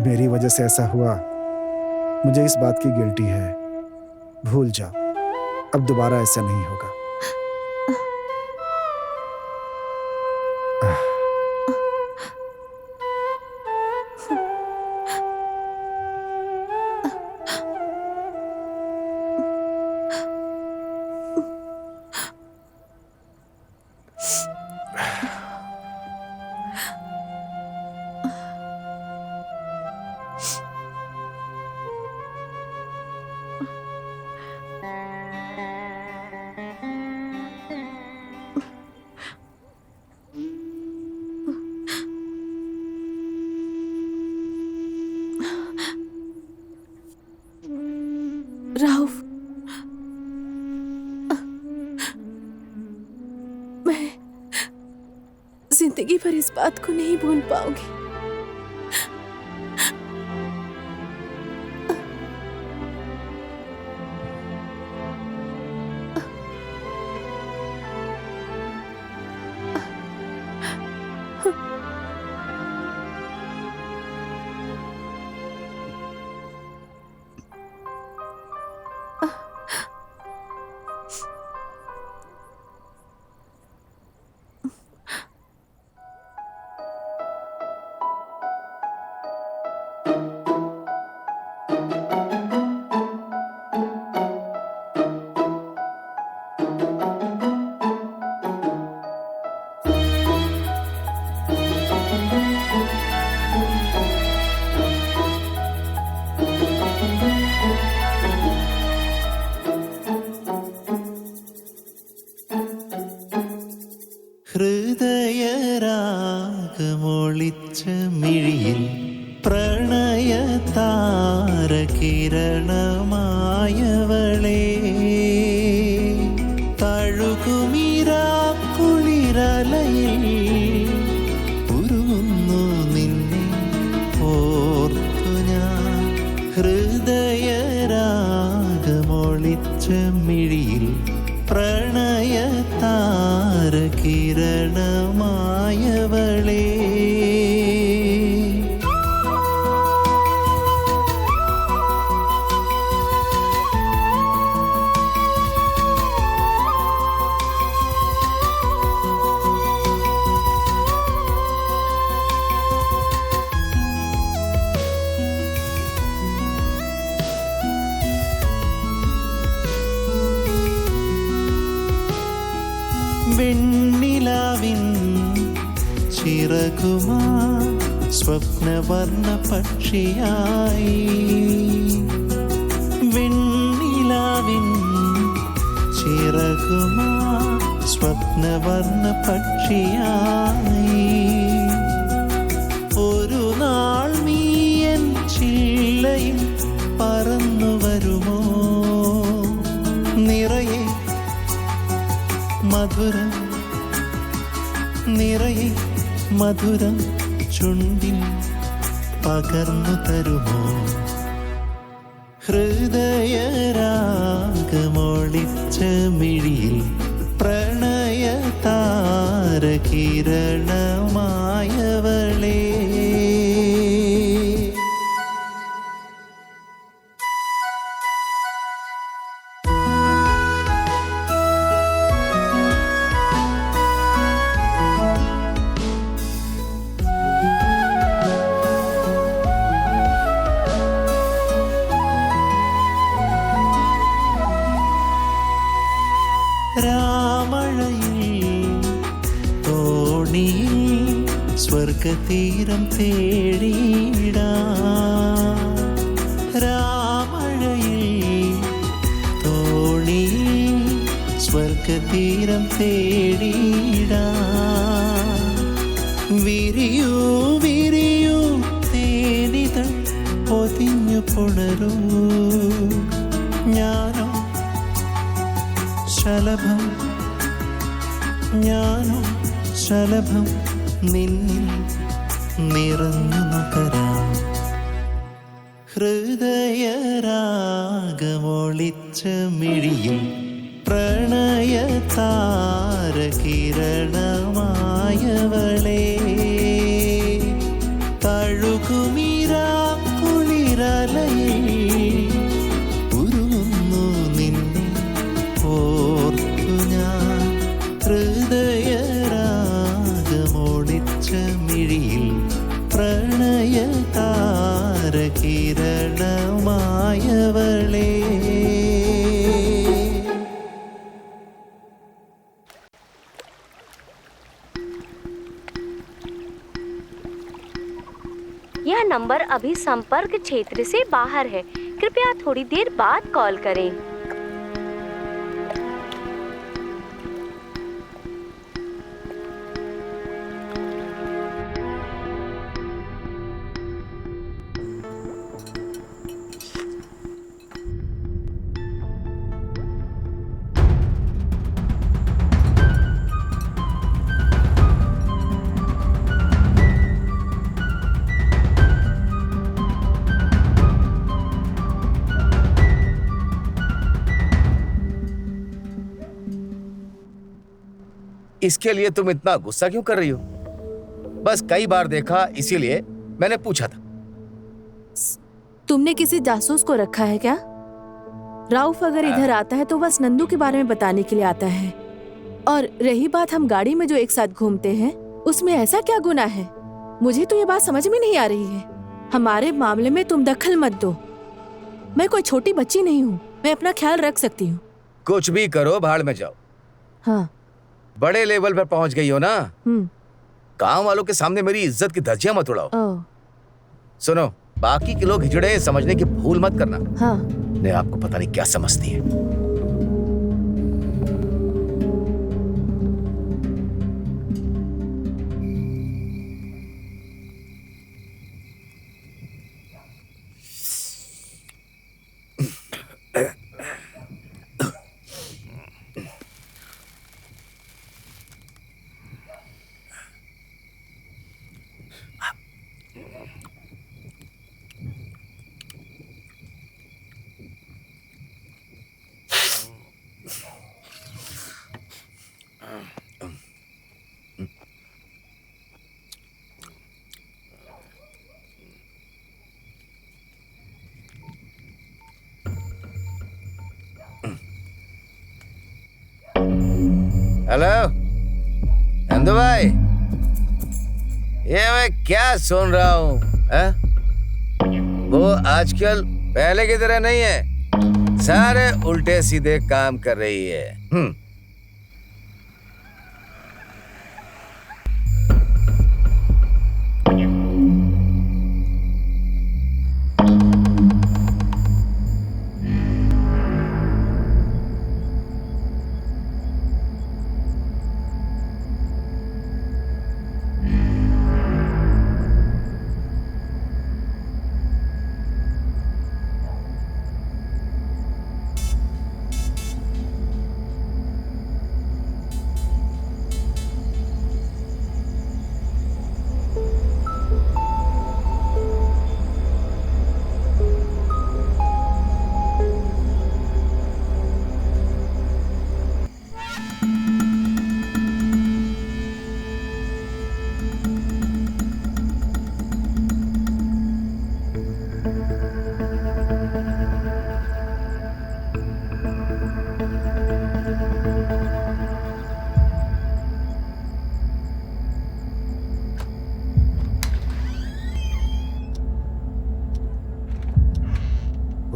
मेरी वजह से ऐसा हुआ, मुझे इस बात की गिल्टी है। भूल जाओ, अब दोबारा ऐसा नहीं होगा। राउफ, मैं जिंदगी भर इस बात को नहीं भूल पाऊंगी। ഹൃദയരാഗമൊളിച്ച മിഴിയിൽ പ്രണയതാരകിരണമായവളേ, തഴുകുമിരാക്കുളിരലയിൽ ഉരുകുന്നു നിന്നെ ഓർത്തു ഞാൻ. ഹൃദയരാഗമൊളിച്ച മിഴിയിൽ പ്രണയതാരകിരണമായവളേ, വെണ്ണിലാവിൻ ചിറകുമാ സ്വപ്നവർണ്ണ പക്ഷിയായി വെണ്ണിലാവിൻ ചിറകുമാ സ്വപ്നവർണ്ണ പക്ഷിയായി ഒരു നാൾ നീയൻ ചില്ലയിൽ പറന്നു വരുമോ നിറയെ മധുരം നിറയെ മധുരം ചുണ്ടിൽ പകർന്നു തരുമോ ഹൃദയരാഗമൊളിച്ച മിഴിയിൽ പ്രണയ താരകിരണമായവളേ സ്വർഗതീരം തേടിയിടാ രാമഴയിൽ തോണിയിൽ സ്വർഗതീരം തേടിയിടാ വിരിയൂ വിരിയൂ തേനിതൾ പൊതിഞ്ഞു പുണരൂ ഞാനോ ശലഭം ഞാനോ ശലഭം നിന്നിൽ നിറഞ്ഞു നുകരാം ഹൃദയരാഗമൊളിച്ച മിഴിയിൽ പ്രണയ താരകിരണമായവളേ തഴുകുമീരാ കുളിരലയിൽ ഉരുകുന്നു നിന്നെ ഓർത്തു ഞാൻ ഹൃദയരാഗമൊളിച്ച മിഴിയിൽ പ്രണയ താരകിരണമായവളേ यह नंबर अभी संपर्क क्षेत्र से बाहर है। कृपया थोड़ी देर बाद कॉल करें। इसके लिए तुम इतना गुस्सा क्यों कर रही हो? बस कई बार देखा इसीलिए मैंने पूछा था। तुमने किसी जासूस को रखा है क्या? राउफ अगर इधर आता है तो बस नंदू के बारे में बताने के लिए आता है। और रही बात हम गाड़ी में जो एक साथ घूमते हैं, उसमें ऐसा क्या गुनाह है? मुझे तो ये बात समझ में नहीं आ रही है। हमारे मामले में तुम दखल मत दो। मैं कोई छोटी बच्ची नहीं हूँ, मैं अपना ख्याल रख सकती हूँ। कुछ भी करो, भाड़ में जाओ। हाँ, बड़े लेवल पर पहुंच गई हो ना। गांव वालों के सामने मेरी इज्जत की धज्जियां मत उड़ाओ। सुनो, बाकी के लोग हिजड़े समझने की भूल मत करना। हाँ। ने आपको पता नहीं क्या समझती है। हेलो नंदू भाई, ये मैं क्या सुन रहा हूँ? वो आजकल पहले की तरह नहीं है, सारे उल्टे सीधे काम कर रही है।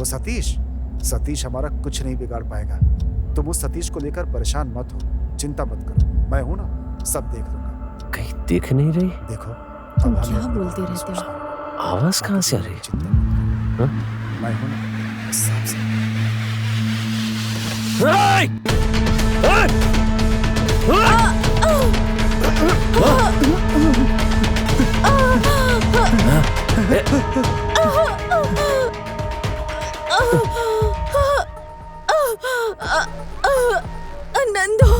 वो सतीश सतीश हमारा कुछ नहीं बिगाड़ पाएगा। तुम उस सतीश को लेकर परेशान मत हो, चिंता मत करो, मैं हूं ना, सब देख लूंगा। कहीं देख नहीं रही? देखो तुम क्या बोलते रहते हो? आवाज कहाँ से आ रही है? हाँ? मैं हूं ना, सब से। नंदू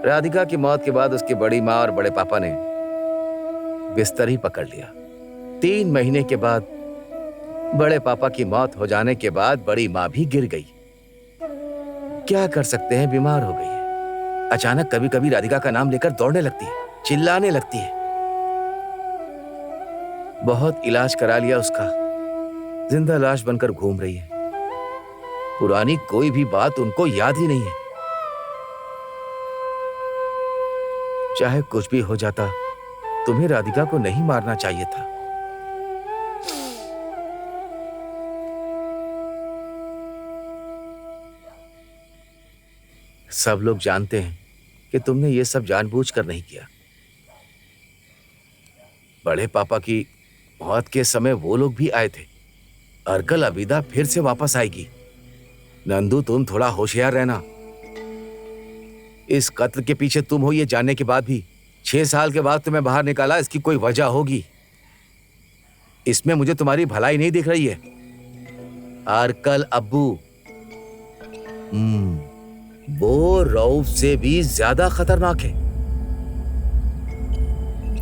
राधिका की मौत के बाद उसकी बड़ी माँ और बड़े पापा ने बिस्तर ही पकड़ लिया। 3 महीने के बाद बड़े पापा की मौत हो जाने के बाद बड़ी माँ भी गिर गई। क्या कर सकते हैं, बीमार हो गई है। अचानक कभी कभी राधिका का नाम लेकर दौड़ने लगती है, चिल्लाने लगती है। बहुत इलाज करा लिया उसका, जिंदा लाश बनकर घूम रही है। पुरानी कोई भी बात उनको याद ही नहीं है। चाहे कुछ भी हो जाता, तुम्हें राधिका को नहीं मारना चाहिए था। सब लोग जानते हैं कि तुमने ये सब जानबूझकर नहीं किया। बड़े पापा की मौत के समय वो लोग भी आए थे। अर्कल अबीदा फिर से वापस आएगी। नंदू, तुम थोड़ा होशियार रहना। इस कत्ल के पीछे तुम हो ये जानने के बाद भी 6 साल के बाद तुम्हें बाहर निकाला, इसकी कोई वजह होगी। इसमें मुझे तुम्हारी भलाई नहीं दिख रही है। अर्कल अब्बू, वो रऊफ से भी ज्यादा खतरनाक है।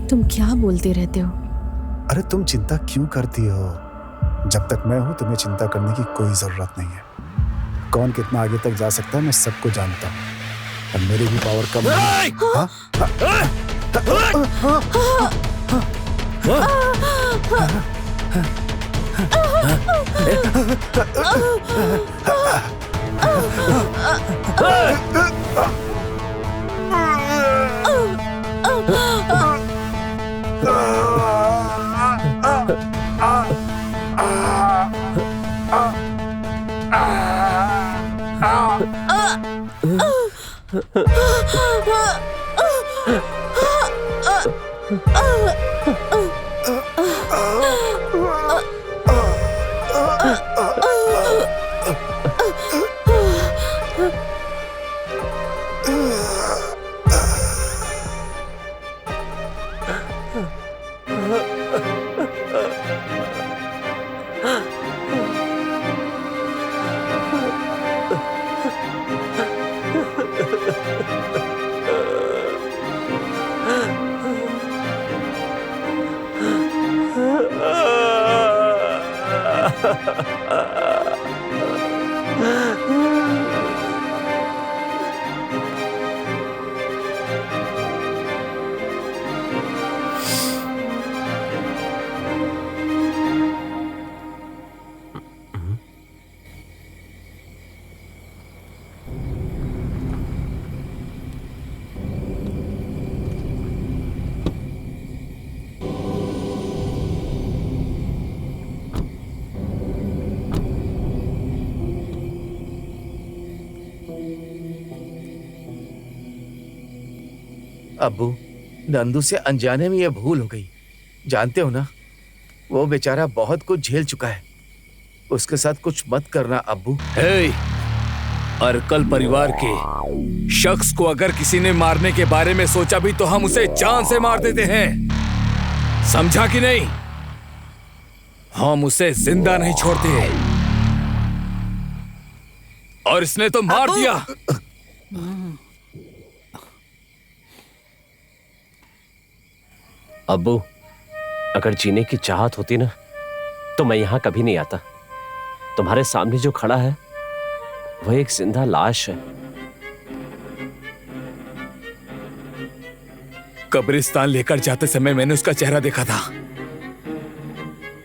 तुम क्या बोलते रहते हो? अरे तुम चिंता क्यों करती हो? जब तक मैं हूं तुम्हें चिंता करने की कोई जरूरत नहीं है। कौन कितना आगे तक जा सकता है मैं सबको जानता हूं, और मेरी भी पावर कम नहीं। अब्बू, नंदू से अनजाने में यह भूल हो गई। जानते हो ना, वो बेचारा बहुत कुछ झेल चुका है। उसके साथ कुछ मत करना अब्बू। अरकल परिवार के शख्स को अगर किसी ने मारने के बारे में सोचा भी तो हम उसे जान से मार देते हैं, समझा कि नहीं? हम उसे जिंदा नहीं छोड़ते। और इसने तो मार दिया। अब्बू, अगर जीने की चाहत होती ना तो मैं यहां कभी नहीं आता। तुम्हारे सामने जो खड़ा है वह एक जिंदा लाश है। कब्रिस्तान लेकर जाते समय मैंने उसका चेहरा देखा था,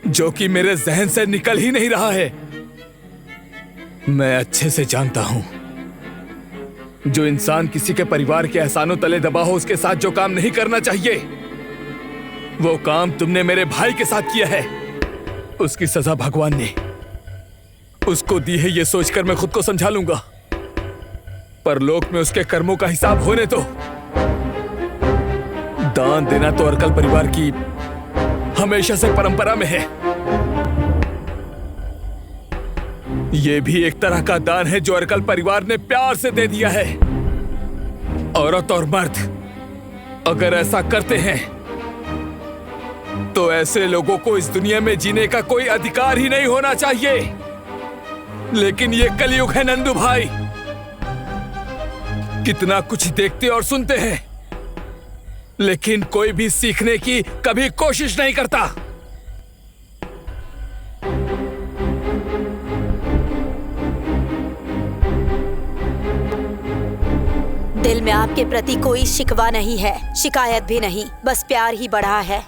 जो कि मेरे जहन से निकल ही नहीं रहा है। मैं अच्छे से जानता हूं, जो इंसान किसी के परिवार के एहसानों तले दबा हो, उसके साथ जो काम नहीं करना चाहिए, वो काम तुमने मेरे भाई के साथ किया है। उसकी सजा भगवान ने उसको दी है, ये सोचकर मैं खुद को समझा लूंगा। परलोक में उसके कर्मों का हिसाब होने दो। दान देना तो अरकल परिवार की हमेशा से परंपरा में है। ये भी एक तरह का दान है जो अरकल परिवार ने प्यार से दे दिया है। औरत और मर्द अगर ऐसा करते हैं तो ऐसे लोगों को इस दुनिया में जीने का कोई अधिकार ही नहीं होना चाहिए। लेकिन ये कलयुग है नंदू भाई, कितना कुछ देखते और सुनते हैं, लेकिन कोई भी सीखने की कभी कोशिश नहीं करता। दिल में आपके प्रति कोई शिकवा नहीं है, शिकायत भी नहीं, बस प्यार ही बढ़ा है।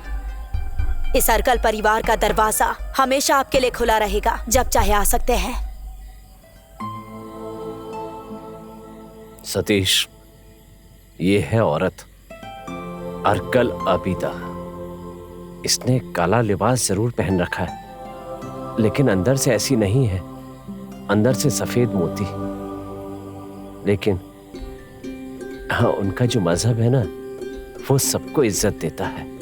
इस अरकल परिवार का दरवाजा हमेशा आपके लिए खुला रहेगा, जब चाहे आ सकते हैं। सतीश, ये है औरत अरकल अबीदा। इसने काला लिबास जरूर पहन रखा है, लेकिन अंदर से ऐसी नहीं है। अंदर से सफेद मोती। लेकिन हाँ, उनका जो मजहब है ना, वो सबको इज्जत देता है।